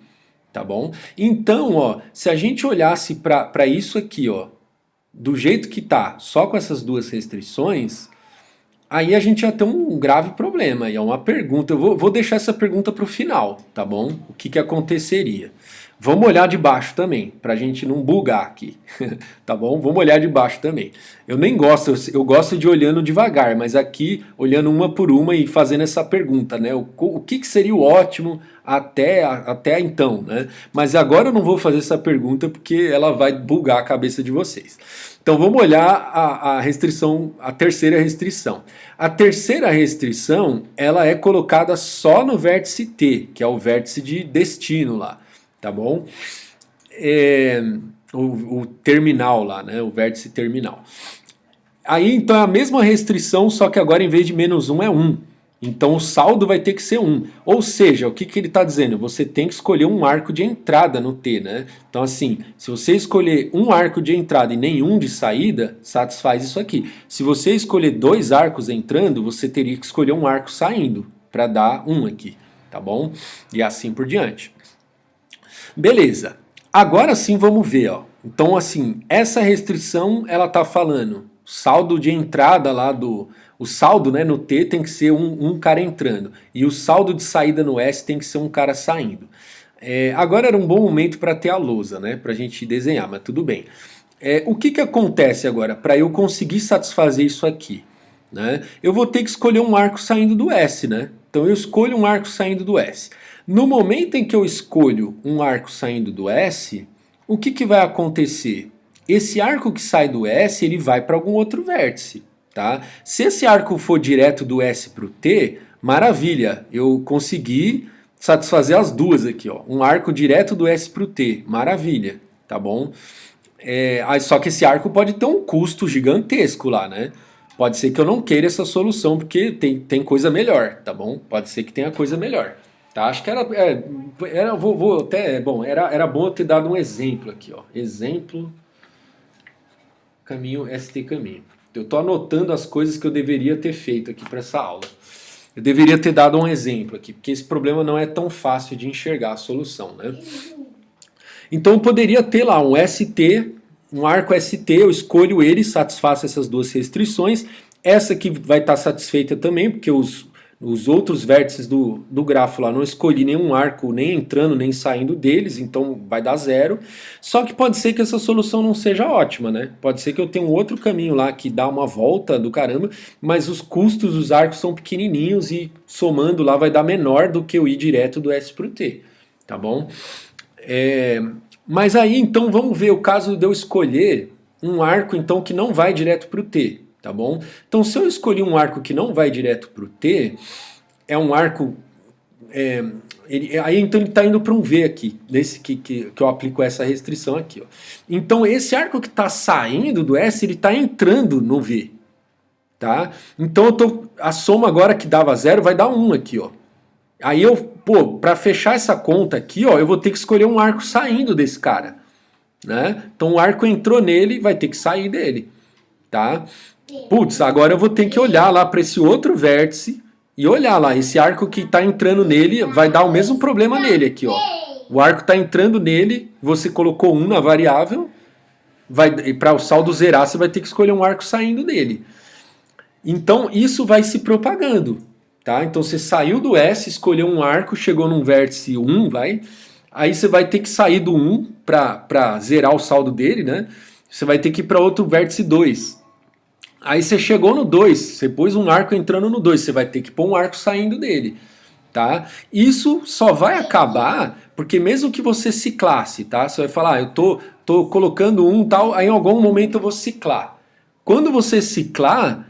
Tá bom? Então, ó, se a gente olhasse para isso aqui, ó, do jeito que tá, só com essas duas restrições, aí a gente ia ter um grave problema. E é uma pergunta, eu vou deixar essa pergunta para o final, tá bom? O que aconteceria? Vamos olhar de baixo também, para a gente não bugar aqui, tá bom? Vamos olhar de baixo também. Eu nem gosto, eu gosto de olhando devagar, mas aqui olhando uma por uma e fazendo essa pergunta, né? O que seria o ótimo até então, né? Mas agora eu não vou fazer essa pergunta porque ela vai bugar a cabeça de vocês. Então vamos olhar a restrição, a terceira restrição. A terceira restrição, ela é colocada só no vértice T, que é o vértice de destino lá, tá bom? O terminal lá, né? O vértice terminal. Aí então é a mesma restrição, só que agora em vez de -1 é 1. Então o saldo vai ter que ser 1. Ou seja, o que ele está dizendo? Você tem que escolher um arco de entrada no T, né? Então assim, se você escolher um arco de entrada e nenhum de saída, satisfaz isso aqui. Se você escolher 2 arcos entrando, você teria que escolher um arco saindo, para dar 1 aqui, tá bom? E assim por diante. Beleza. Agora sim vamos ver, ó. Então assim, essa restrição ela está falando saldo de entrada lá o saldo, né, no T tem que ser um cara entrando. E o saldo de saída no S tem que ser um cara saindo. Agora era um bom momento para ter a lousa, né? Para a gente desenhar, mas tudo bem. O que acontece agora? Para eu conseguir satisfazer isso aqui, né? Eu vou ter que escolher um arco saindo do S, né? Então eu escolho um arco saindo do S. No momento em que eu escolho um arco saindo do S, o que vai acontecer? Esse arco que sai do S, ele vai para algum outro vértice, tá? Se esse arco for direto do S para o T, maravilha, eu consegui satisfazer as duas aqui, ó. Um arco direto do S para o T, maravilha, tá bom? Só que esse arco pode ter um custo gigantesco lá, né? Pode ser que eu não queira essa solução, porque tem coisa melhor, tá bom? Pode ser que tenha coisa melhor. Tá, acho que era bom eu ter dado um exemplo aqui, ó. Exemplo, caminho, ST caminho. Eu tô anotando as coisas que eu deveria ter feito aqui para essa aula. Eu deveria ter dado um exemplo aqui, porque esse problema não é tão fácil de enxergar a solução, né? Então eu poderia ter lá um ST, um arco ST, eu escolho ele, satisfaço essas duas restrições. Essa aqui vai estar satisfeita também, porque os outros vértices do grafo lá não escolhi nenhum arco nem entrando nem saindo deles, então vai dar 0. Só que pode ser que essa solução não seja ótima, né? Pode ser que eu tenha um outro caminho lá que dá uma volta do caramba, mas os custos dos arcos são pequenininhos e somando lá vai dar menor do que eu ir direto do S para o T, tá bom? Mas aí então vamos ver o caso de eu escolher um arco então que não vai direto para o T. Tá bom? Então, se eu escolhi um arco que não vai direto para o T, é um arco. Aí então ele está indo para um V aqui, desse que eu aplico essa restrição aqui. Ó. Então, esse arco que está saindo do S, ele está entrando no V. Tá? Então, a soma agora que dava 0 vai dar 1 aqui. Ó. Aí para fechar essa conta aqui, ó, eu vou ter que escolher um arco saindo desse cara. Né? Então, o arco entrou nele, vai ter que sair dele. Tá? Putz, agora eu vou ter que olhar lá para esse outro vértice e olhar lá, esse arco que está entrando nele vai dar o mesmo problema nele aqui, ó. O arco está entrando nele, você colocou 1 na variável, para o saldo zerar você vai ter que escolher um arco saindo dele. Então isso vai se propagando, tá? Então você saiu do S, escolheu um arco, chegou num vértice 1, aí você vai ter que sair do 1 para zerar o saldo dele, né? Você vai ter que ir para outro vértice 2. Aí você chegou no 2, você pôs um arco entrando no 2, você vai ter que pôr um arco saindo dele, tá? Isso só vai acabar porque mesmo que você ciclasse, tá? Você vai falar, eu tô colocando um tal, aí em algum momento eu vou ciclar. Quando você ciclar,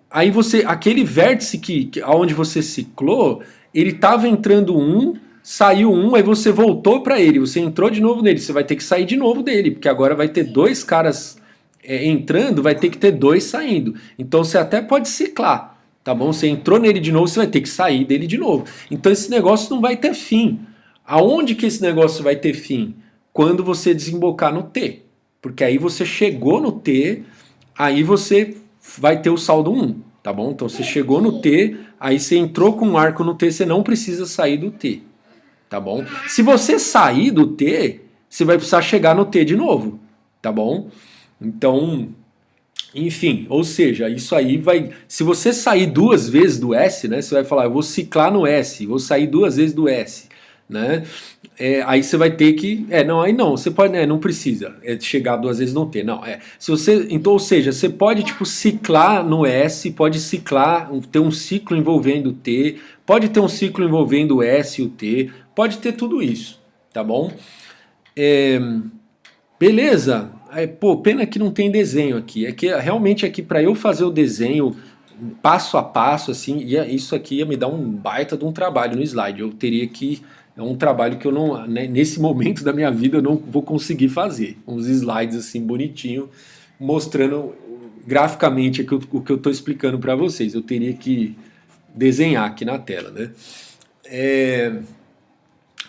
aí aquele vértice onde você ciclou, ele estava entrando 1, saiu 1, aí você voltou para ele, você entrou de novo nele, você vai ter que sair de novo dele, porque agora vai ter 2 caras entrando, vai ter que ter 2 saindo. Então você até pode ciclar, tá bom? Você entrou nele de novo, você vai ter que sair dele de novo. Então esse negócio não vai ter fim. Aonde que esse negócio vai ter fim? Quando você desembocar no T. Porque aí você chegou no T, aí você vai ter o saldo 1, tá bom? Então você chegou no T, aí você entrou com um arco no T, você não precisa sair do T, tá bom? Se você sair do T, você vai precisar chegar no T de novo, tá bom? Então, enfim, ou seja, isso aí vai... Se você sair 2 vezes do S, né, você vai falar, eu vou ciclar no S, vou sair 2 vezes do S. né? Aí você vai ter que. Não, aí não, você pode, não precisa chegar 2 vezes no T. Não, se você. Então, ou seja, você pode tipo ciclar no S, pode ciclar, ter um ciclo envolvendo o T, pode ter um ciclo envolvendo o S e o T, pode ter tudo isso, tá bom? Beleza? Pô, pena que não tem desenho aqui. É que realmente aqui para eu fazer o desenho passo a passo, assim, isso aqui ia me dar um baita de um trabalho no slide. Eu teria que. É um trabalho que eu não. Né, nesse momento da minha vida eu não vou conseguir fazer. Uns slides assim bonitinho, mostrando graficamente o que eu estou explicando para vocês. Eu teria que desenhar aqui na tela, né? É,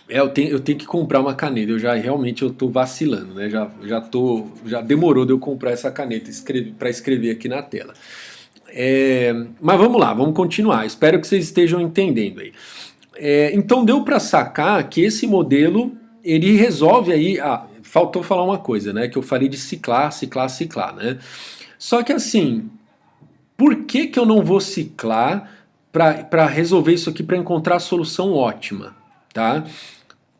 eu tenho que comprar uma caneta. Eu já realmente eu tô vacilando, né? Já demorou de eu comprar essa caneta para escrever aqui na tela. Mas vamos lá, vamos continuar. Espero que vocês estejam entendendo aí. Então deu para sacar que esse modelo ele resolve aí. Faltou falar uma coisa, né? Que eu falei de ciclar, ciclar, ciclar, né? Só que assim, por que que eu não vou ciclar para resolver isso aqui para encontrar a solução ótima, tá?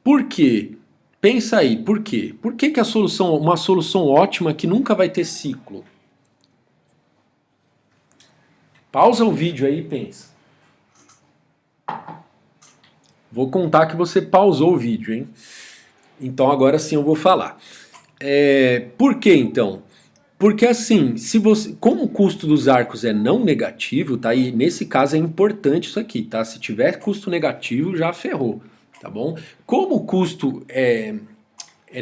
Por quê? Pensa aí, por quê? Por que que uma solução ótima que nunca vai ter ciclo? Pausa o vídeo aí e pensa. Vou contar que você pausou o vídeo, hein? Então agora sim eu vou falar. Por que então? Porque assim, se você, como o custo dos arcos é não negativo, tá? E nesse caso é importante isso aqui, tá? Se tiver custo negativo, já ferrou, tá bom? Como o custo é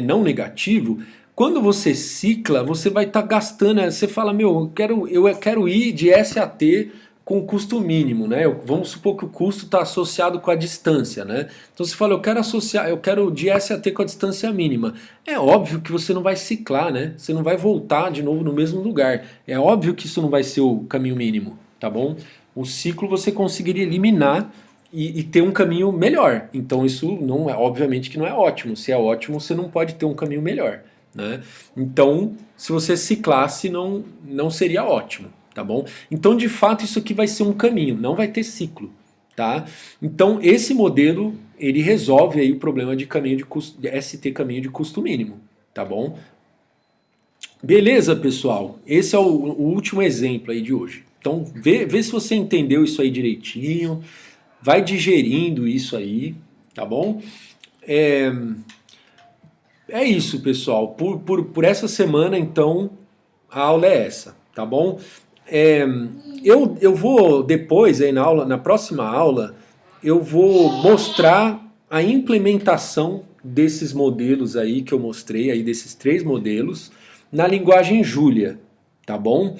não negativo, quando você cicla, você vai estar gastando. Você fala, meu, eu quero ir de S a T com custo mínimo, né? Vamos supor que o custo está associado com a distância, né? Então você fala, eu quero de S a T com a distância mínima. É óbvio que você não vai ciclar, né? Você não vai voltar de novo no mesmo lugar. É óbvio que isso não vai ser o caminho mínimo, tá bom? O ciclo você conseguiria eliminar e ter um caminho melhor. Então isso não é, obviamente que não é ótimo. Se é ótimo, você não pode ter um caminho melhor, né? Então, se você ciclasse, não seria ótimo, tá bom? Então, de fato, isso aqui vai ser um caminho, não vai ter ciclo, tá? Então, esse modelo ele resolve aí o problema de caminho de custo, de ST caminho de custo mínimo, tá bom? Beleza, pessoal? Esse é o último exemplo aí de hoje. Então, vê se você entendeu isso aí direitinho. Vai digerindo isso aí, tá bom? É, é isso, pessoal. Por essa semana, então, a aula é essa, tá bom? É, eu vou depois, aí na próxima aula, eu vou mostrar a implementação desses modelos aí que eu mostrei, aí desses 3 modelos, na linguagem Julia, tá bom?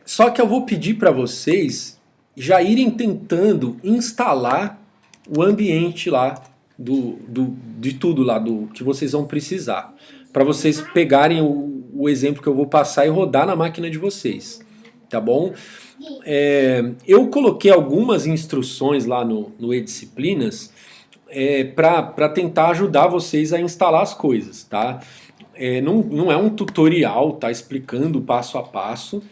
Só que eu vou pedir para vocês já irem tentando instalar o ambiente lá de tudo lá do que vocês vão precisar. Para vocês pegarem o exemplo que eu vou passar e rodar na máquina de vocês. Tá bom? Eu coloquei algumas instruções lá no eDisciplinas para tentar ajudar vocês a instalar as coisas, tá? Não é um tutorial, tá explicando passo a passo.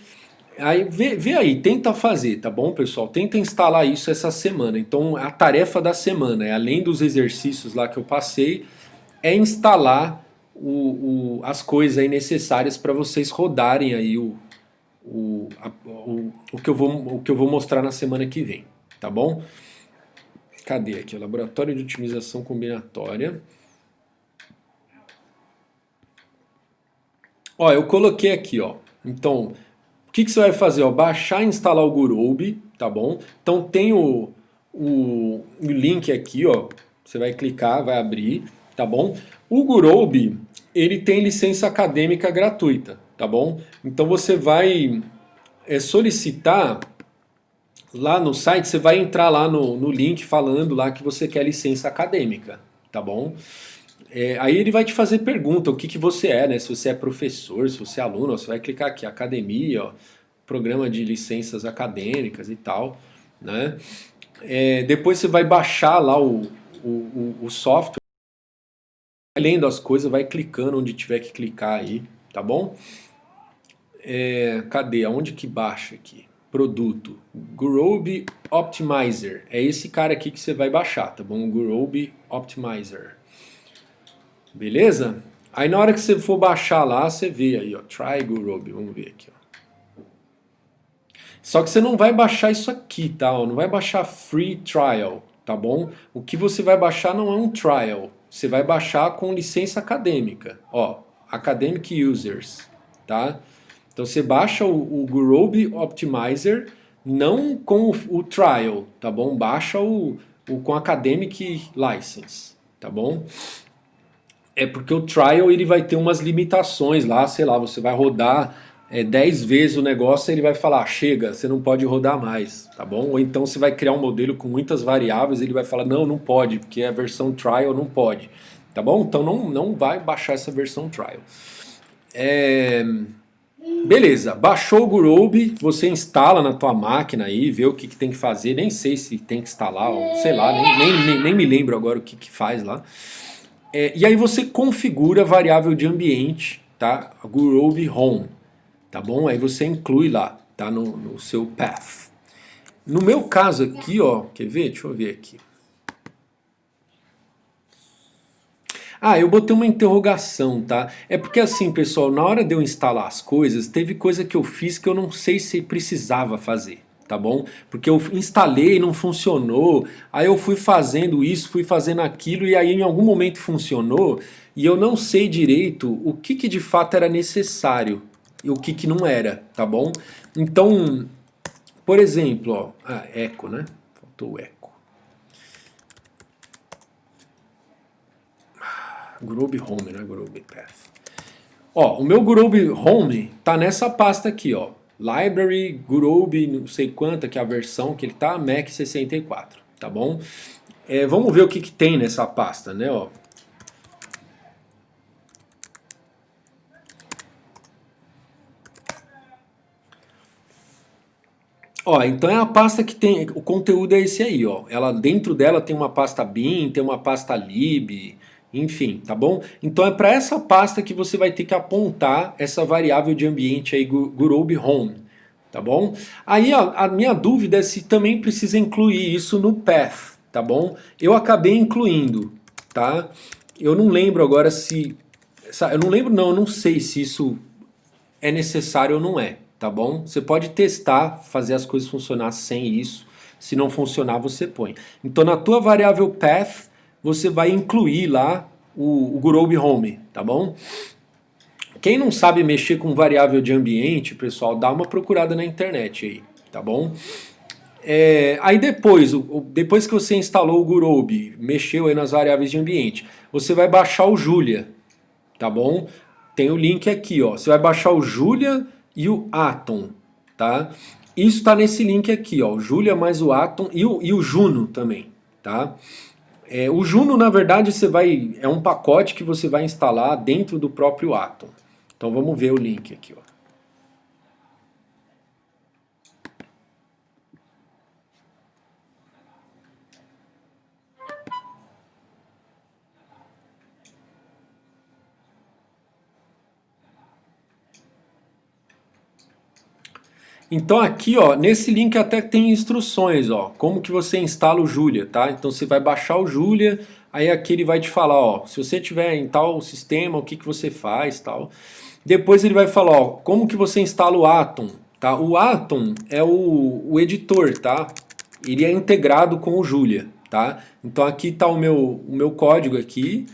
Aí vê aí, tenta fazer, tá bom, pessoal? Tenta instalar isso essa semana. Então, a tarefa da semana, além dos exercícios lá que eu passei, é instalar as coisas aí necessárias para vocês rodarem aí o que eu vou mostrar na semana que vem, tá bom? Cadê aqui? Laboratório de otimização combinatória. Ó, eu coloquei aqui, ó. Então, o que você vai fazer? Ó, baixar e instalar o Gurobi, tá bom? Então tem o link aqui, ó. Você vai clicar, vai abrir, tá bom? O Gurobi, ele tem licença acadêmica gratuita, tá bom? Então você vai solicitar lá no site, você vai entrar lá no link falando lá que você quer licença acadêmica, tá bom? Aí ele vai te fazer pergunta, o que, que você é, né? Se você é professor, se você é aluno, ó, você vai clicar aqui, academia, ó, programa de licenças acadêmicas e tal, né? Depois você vai baixar lá o software, vai lendo as coisas, vai clicando onde tiver que clicar aí, tá bom? Cadê? Aonde que baixa aqui? produto, Gurobi Optimizer, é esse cara aqui que você vai baixar, tá bom? Gurobi Optimizer, beleza? Aí na hora que você for baixar lá, você vê aí, ó, Try Gurobi, vamos ver aqui, ó. Só que você não vai baixar isso aqui, tá? Não vai baixar Free Trial, tá bom? O que você vai baixar não é um trial, você vai baixar com licença acadêmica, ó, Academic Users, tá? Então você baixa o Gurobi Optimizer, não com o trial, tá bom? Baixa o com Academic License, tá bom? É porque o trial ele vai ter umas limitações lá, sei lá, você vai rodar 10 vezes o negócio, ele vai falar, chega, você não pode rodar mais, tá bom? Ou então você vai criar um modelo com muitas variáveis, ele vai falar, não, não pode, porque a versão trial não pode, tá bom? Então não vai baixar essa versão trial. Beleza, baixou o Gurobi, você instala na tua máquina aí, vê o que tem que fazer, nem sei se tem que instalar, ou sei lá, nem me lembro agora o que faz lá. E aí você configura a variável de ambiente, tá? Gurobi Home, tá bom? Aí você inclui lá, tá? No seu path. No meu caso aqui, ó, quer ver? Deixa eu ver aqui. Ah, eu botei uma interrogação, tá? É porque assim, pessoal, na hora de eu instalar as coisas, teve coisa que eu fiz que eu não sei se precisava fazer, tá bom? Porque eu instalei e não funcionou, aí eu fui fazendo isso, fui fazendo aquilo, e aí em algum momento funcionou, e eu não sei direito o que de fato era necessário e o que não era, tá bom? Então, por exemplo, ó, eco, né? Faltou o eco. Gurobi Home, né? Gurobi Path. Ó, o meu Gurobi Home tá nessa pasta aqui, ó. Library Gurobi, não sei quanta, que é a versão que ele tá, Mac 64, tá bom? Vamos ver o que tem nessa pasta, né, ó. Ó, então é a pasta que tem, o conteúdo é esse aí, ó. Ela dentro dela tem uma pasta bin, tem uma pasta lib, enfim, tá bom? Então é para essa pasta que você vai ter que apontar essa variável de ambiente aí, Gurobi Home, tá bom? Aí a minha dúvida é se também precisa incluir isso no path, tá bom? Eu acabei incluindo, tá? Eu não lembro agora se, eu não lembro não, eu não sei se isso é necessário ou não é, tá bom? Você pode testar, fazer as coisas funcionar sem isso. Se não funcionar, você põe. Então na tua variável path, você vai incluir lá o Gurobi Home, tá bom? Quem não sabe mexer com variável de ambiente, pessoal, dá uma procurada na internet aí, tá bom? Aí depois que você instalou o Gurobi, mexeu aí nas variáveis de ambiente, você vai baixar o Julia, tá bom? Tem o link aqui, ó. Você vai baixar o Julia e o Atom, tá? Isso está nesse link aqui, ó. O Julia mais o Atom e o Juno também, tá? O Juno, na verdade, é um pacote que você vai instalar dentro do próprio Atom. Então vamos ver o link aqui, ó. Então aqui, ó, nesse link até tem instruções, ó, como que você instala o Julia, tá? Então você vai baixar o Julia, aí aqui ele vai te falar, ó, se você tiver em tal sistema, o que que você faz, tal. Depois ele vai falar, ó, como que você instala o Atom, tá? O Atom é o editor, tá? Ele é integrado com o Julia, tá? Então aqui tá o meu código aqui,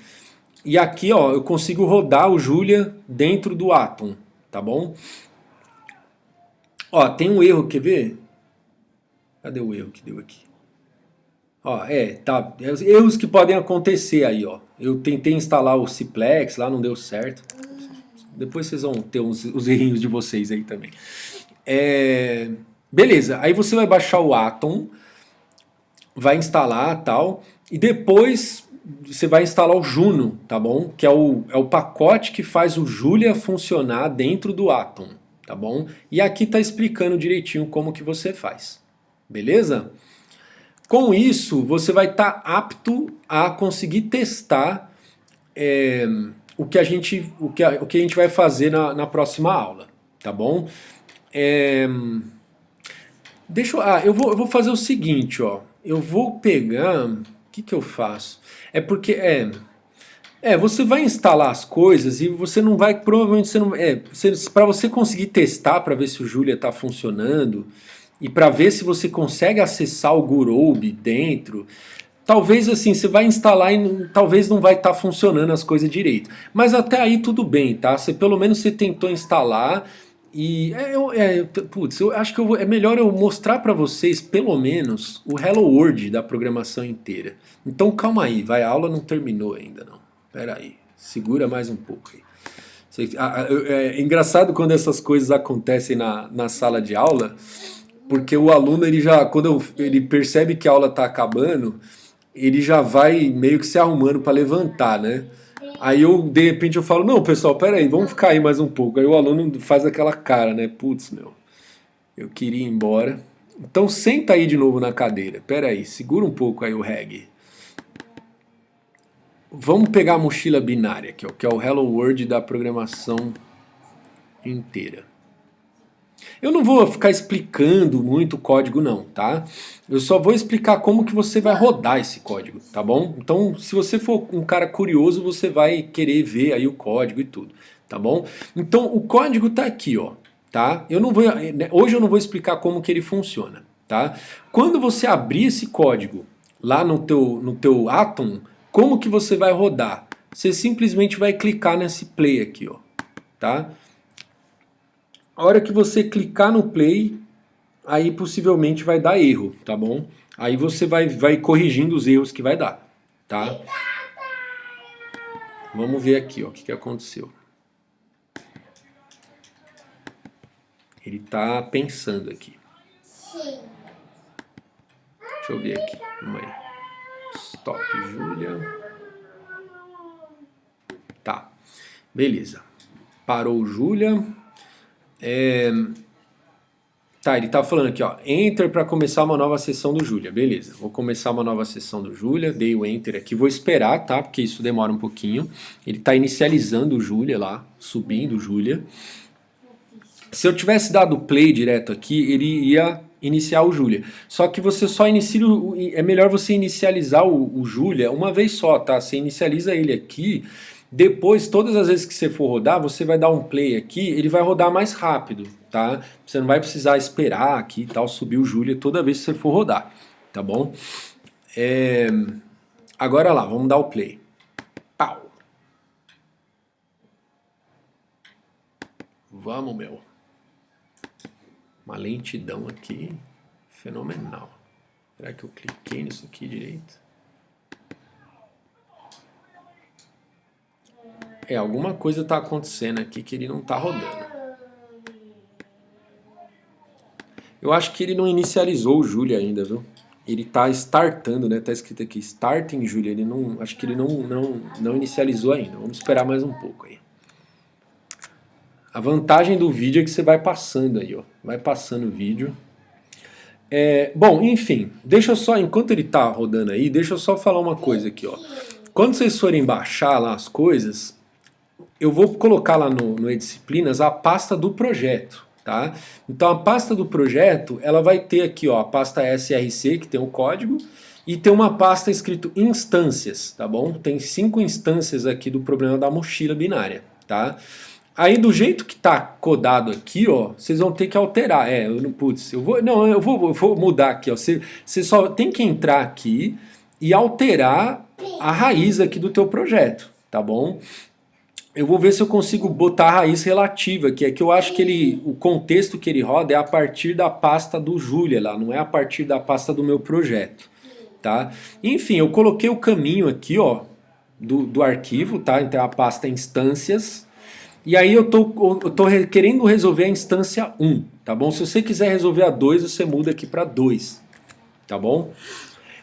e aqui, ó, eu consigo rodar o Julia dentro do Atom, tá bom? Ó, tem um erro, quer ver? Cadê o erro que deu aqui? Ó, tá. Erros que podem acontecer aí, ó. Eu tentei instalar o Ciplex, lá não deu certo. Depois vocês vão ter os errinhos de vocês aí também. Beleza, aí você vai baixar o Atom, vai instalar tal, e depois você vai instalar o Juno, tá bom? Que é o pacote que faz o Julia funcionar dentro do Atom, tá bom? E aqui tá explicando direitinho como que você faz, beleza? Com isso, você vai estar apto a conseguir testar o que a gente vai fazer na próxima aula, tá bom? eu vou fazer o seguinte, ó. Eu vou pegar. O que que eu faço? É porque você vai instalar as coisas e você não vai, provavelmente você não, para você conseguir testar para ver se o Julia está funcionando e para ver se você consegue acessar o Gurobi dentro. Talvez assim, você vai instalar e talvez não vai estar funcionando as coisas direito. Mas até aí tudo bem, tá? Você pelo menos você tentou instalar e putz, eu acho que é melhor eu mostrar para vocês pelo menos o Hello World da programação inteira. Então calma aí, vai, a aula não terminou ainda não. Pera aí, segura mais um pouco aí. É engraçado quando essas coisas acontecem na sala de aula, porque o aluno ele já, quando ele percebe que a aula está acabando, ele já vai meio que se arrumando para levantar, né? Aí eu, de repente, eu falo, não, pessoal, pera aí, vamos ficar aí mais um pouco. Aí o aluno faz aquela cara, né? Putz, meu, eu queria ir embora. Então senta aí de novo na cadeira. Pera aí, segura um pouco aí o reggae. Vamos pegar a mochila binária aqui, ó, que é o Hello World da programação inteira. Eu não vou ficar explicando muito o código não, tá? Eu só vou explicar como que você vai rodar esse código, tá bom? Então, se você for um cara curioso, você vai querer ver aí o código e tudo, tá bom? Então, o código tá aqui, ó, tá? Hoje eu não vou explicar como que ele funciona, tá? Quando você abrir esse código lá no teu Atom, como que você vai rodar? Você simplesmente vai clicar nesse play aqui, ó, tá? A hora que você clicar no play, aí possivelmente vai dar erro, tá bom? Aí você vai corrigindo os erros que vai dar, tá? Vamos ver aqui, ó, o que, que aconteceu. Ele tá pensando aqui. Deixa eu ver aqui. Vamos aí. Stop, Júlia. Tá. Beleza. Parou, Júlia. Tá, ele tá falando aqui, ó. Enter para começar uma nova sessão do Júlia. Beleza. Vou começar uma nova sessão do Júlia. Dei o enter aqui. Vou esperar, tá? Porque isso demora um pouquinho. Ele tá inicializando o Júlia lá. Subindo o Júlia. Se eu tivesse dado play direto aqui, ele ia iniciar o Julia. Só que você só inicia é melhor você inicializar o Julia uma vez só, tá? Você inicializa ele aqui, depois todas as vezes que você for rodar, você vai dar um play aqui, ele vai rodar mais rápido, tá? Você não vai precisar esperar aqui e tal subir o Julia toda vez que você for rodar, tá bom? Agora lá, vamos dar o play. Pau. Vamos, meu. Uma lentidão aqui fenomenal. Será que eu cliquei nisso aqui direito? Alguma coisa está acontecendo aqui que ele não está rodando. Eu acho que ele não inicializou o Julia ainda, viu? Ele está startando, né? Tá escrito aqui starting Julia. Ele não, acho que ele não inicializou ainda. Vamos esperar mais um pouco aí. A vantagem do vídeo é que você vai passando aí, ó. Vai passando o vídeo. Bom, enfim, deixa eu só, enquanto ele tá rodando aí, deixa eu só falar uma coisa aqui, ó. Quando vocês forem baixar lá as coisas, eu vou colocar lá no E-Disciplinas a pasta do projeto, tá? Então a pasta do projeto, ela vai ter aqui, ó, a pasta SRC, que tem o código, e tem uma pasta escrito instâncias, tá bom? Tem 5 instâncias aqui do problema da mochila binária, tá? Aí do jeito que tá codado aqui, ó, vocês vão ter que alterar. Putz, eu vou mudar aqui, ó. Você só tem que entrar aqui e alterar a raiz aqui do teu projeto, tá bom? Eu vou ver se eu consigo botar a raiz relativa, que é que eu acho que o contexto que ele roda é a partir da pasta do Julia lá, não é a partir da pasta do meu projeto, tá? Enfim, eu coloquei o caminho aqui, ó, do arquivo, tá? Então a pasta instâncias. E aí eu tô querendo resolver a instância 1, tá bom? Se você quiser resolver a 2, você muda aqui para 2, tá bom?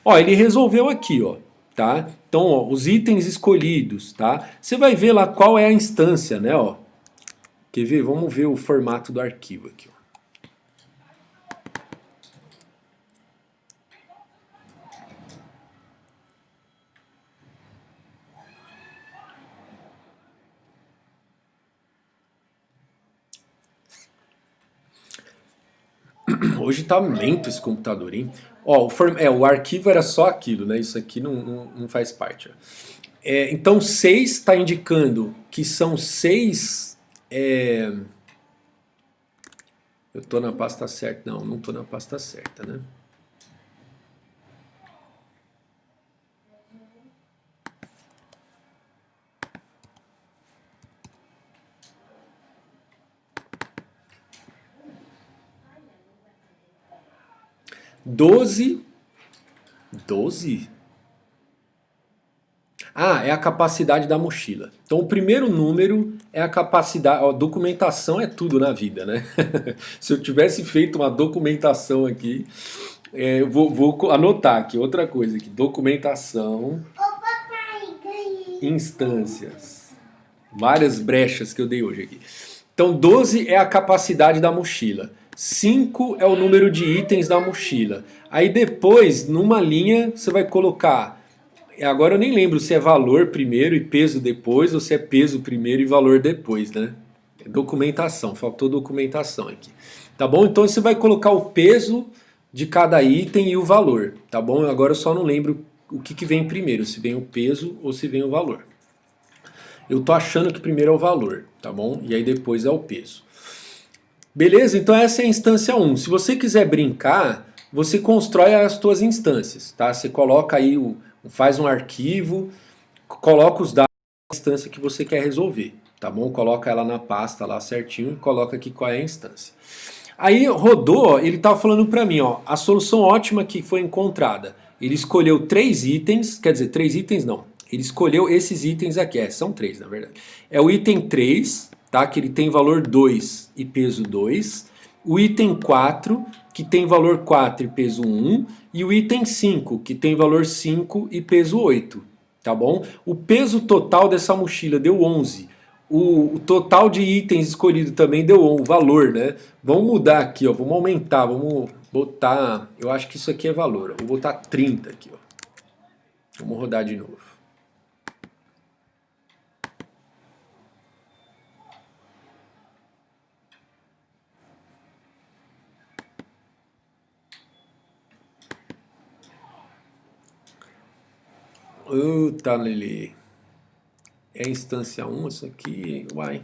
Ó, ele resolveu aqui, ó, tá? Então, ó, os itens escolhidos, tá? Você vai ver lá qual é a instância, né, ó. Quer ver? Vamos ver o formato do arquivo aqui, ó. Hoje tá lento esse computador, hein? Ó, o arquivo era só aquilo, né? Isso aqui não faz parte. Ó. Então 6 está indicando que são 6. Eu tô na pasta certa. Não tô na pasta certa, né? Doze. 12? Ah, é a capacidade da mochila. Então, o primeiro número é a capacidade. Ó, documentação é tudo na vida, né? Se eu tivesse feito uma documentação aqui, eu vou anotar aqui outra coisa aqui. Documentação, instâncias. Várias brechas que eu dei hoje aqui. Então, 12 é a capacidade da mochila. 5 é o número de itens da mochila. Aí depois, numa linha, você vai colocar. Agora eu nem lembro se é valor primeiro e peso depois, ou se é peso primeiro e valor depois, né? Documentação, faltou documentação aqui. Tá bom? Então você vai colocar o peso de cada item e o valor, tá bom? Agora eu só não lembro o que vem primeiro, se vem o peso ou se vem o valor. Eu tô achando que primeiro é o valor, tá bom? E aí depois é o peso. Beleza? Então essa é a instância 1. Se você quiser brincar, você constrói as suas instâncias, tá? Você coloca aí, faz um arquivo, coloca os dados da instância que você quer resolver, tá bom? Coloca ela na pasta lá certinho e coloca aqui qual é a instância. Aí rodou, ele estava falando para mim, ó, a solução ótima que foi encontrada. Ele escolheu 3 itens, quer dizer, 3 itens não. Ele escolheu esses itens aqui, são 3 na verdade. É o item 3, tá? Que ele tem valor 2 e peso 2. O item 4, que tem valor 4 e peso 1. E o item 5, que tem valor 5 e peso 8. Tá bom? O peso total dessa mochila deu 11. O total de itens escolhido também deu o valor, né? Vamos mudar aqui, ó. Vamos aumentar, vamos botar. Eu acho que isso aqui é valor. Ó. Vou botar 30 aqui, ó. Vamos rodar de novo. Tá, Lili. É instância 1 isso aqui? Uai.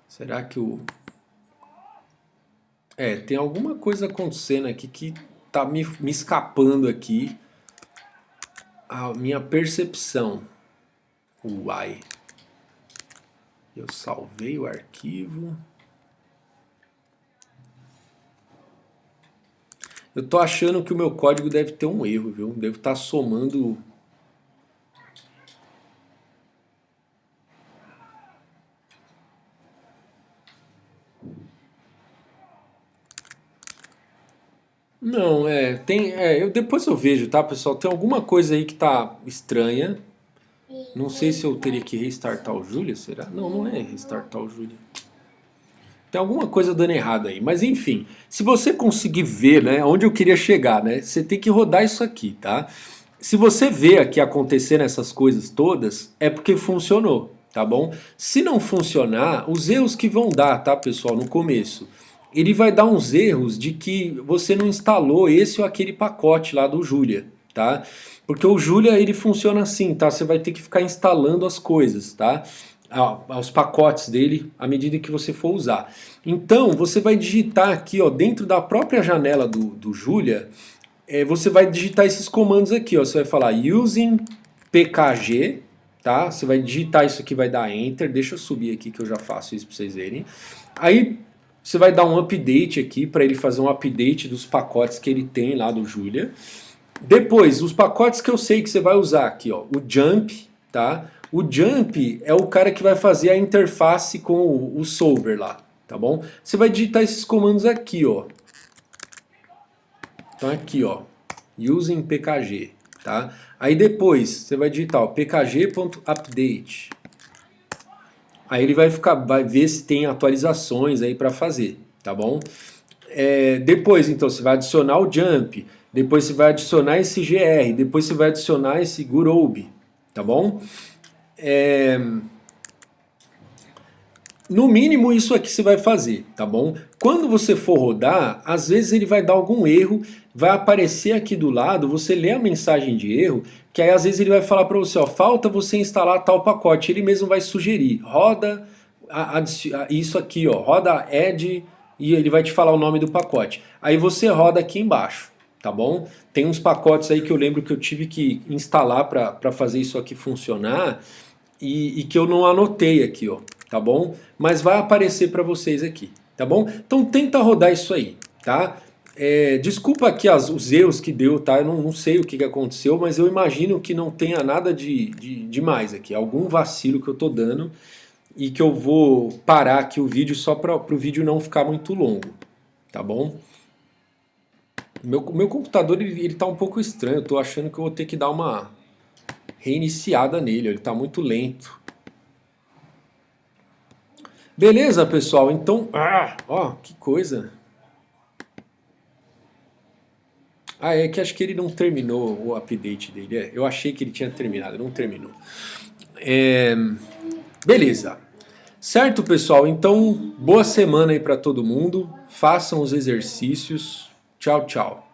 Será que o... tem alguma coisa acontecendo aqui que tá me escapando aqui. A minha percepção. Uai. Eu salvei o arquivo. Eu tô achando que o meu código deve ter um erro, viu? Devo estar somando... Não, tem... depois eu vejo, tá, pessoal? Tem alguma coisa aí que tá estranha. Não sei se eu teria que restartar o Julia, será? Não, não é restartar o Julia. Tem alguma coisa dando errado aí. Mas enfim, se você conseguir ver, né, onde eu queria chegar, né? Você tem que rodar isso aqui, tá? Se você vê aqui acontecendo essas coisas todas, é porque funcionou, tá bom? Se não funcionar, os erros que vão dar, tá, pessoal, no começo, ele vai dar uns erros de que você não instalou esse ou aquele pacote lá do Julia, tá? Porque o Julia, ele funciona assim, tá? Você vai ter que ficar instalando as coisas, tá? Os pacotes dele à medida que você for usar. Então, você vai digitar aqui, ó, dentro da própria janela do Julia, você vai digitar esses comandos aqui, ó. Você vai falar using pkg, tá? Você vai digitar isso aqui, vai dar enter. Deixa eu subir aqui que eu já faço isso para vocês verem. Aí você vai dar um update aqui para ele fazer um update dos pacotes que ele tem lá do Julia. Depois, os pacotes que eu sei que você vai usar aqui, ó, o jump, tá? O jump é o cara que vai fazer a interface com o solver lá, tá bom? Você vai digitar esses comandos aqui, ó. Então aqui, ó, using pkg, tá? Aí depois você vai digitar, ó, pkg.update. Aí ele vai ver se tem atualizações aí para fazer, tá bom? Depois, então, você vai adicionar o jump, depois você vai adicionar esse gr, depois você vai adicionar esse gurobe, tá bom? No mínimo isso aqui você vai fazer, tá bom? Quando você for rodar, às vezes ele vai dar algum erro, vai aparecer aqui do lado, você lê a mensagem de erro, que aí às vezes ele vai falar para você, ó, falta você instalar tal pacote, ele mesmo vai sugerir, roda isso aqui, ó, roda add e ele vai te falar o nome do pacote. Aí você roda aqui embaixo, tá bom? Tem uns pacotes aí que eu lembro que eu tive que instalar para fazer isso aqui funcionar e que eu não anotei aqui, ó, tá bom? Mas vai aparecer para vocês aqui, tá bom? Então tenta rodar isso aí, tá? Desculpa aqui os erros que deu, tá? Eu não sei o que aconteceu, mas eu imagino que não tenha nada de demais aqui. Algum vacilo que eu tô dando e que eu vou parar aqui o vídeo só para o vídeo não ficar muito longo, tá bom? Meu computador ele tá um pouco estranho, eu tô achando que eu vou ter que dar uma reiniciada nele, ele tá muito lento. Beleza, pessoal? Então, ó, que coisa. Ah, é que acho que ele não terminou o update dele. Eu achei que ele tinha terminado, não terminou. É, beleza. Certo, pessoal? Então, boa semana aí para todo mundo. Façam os exercícios. Tchau, tchau.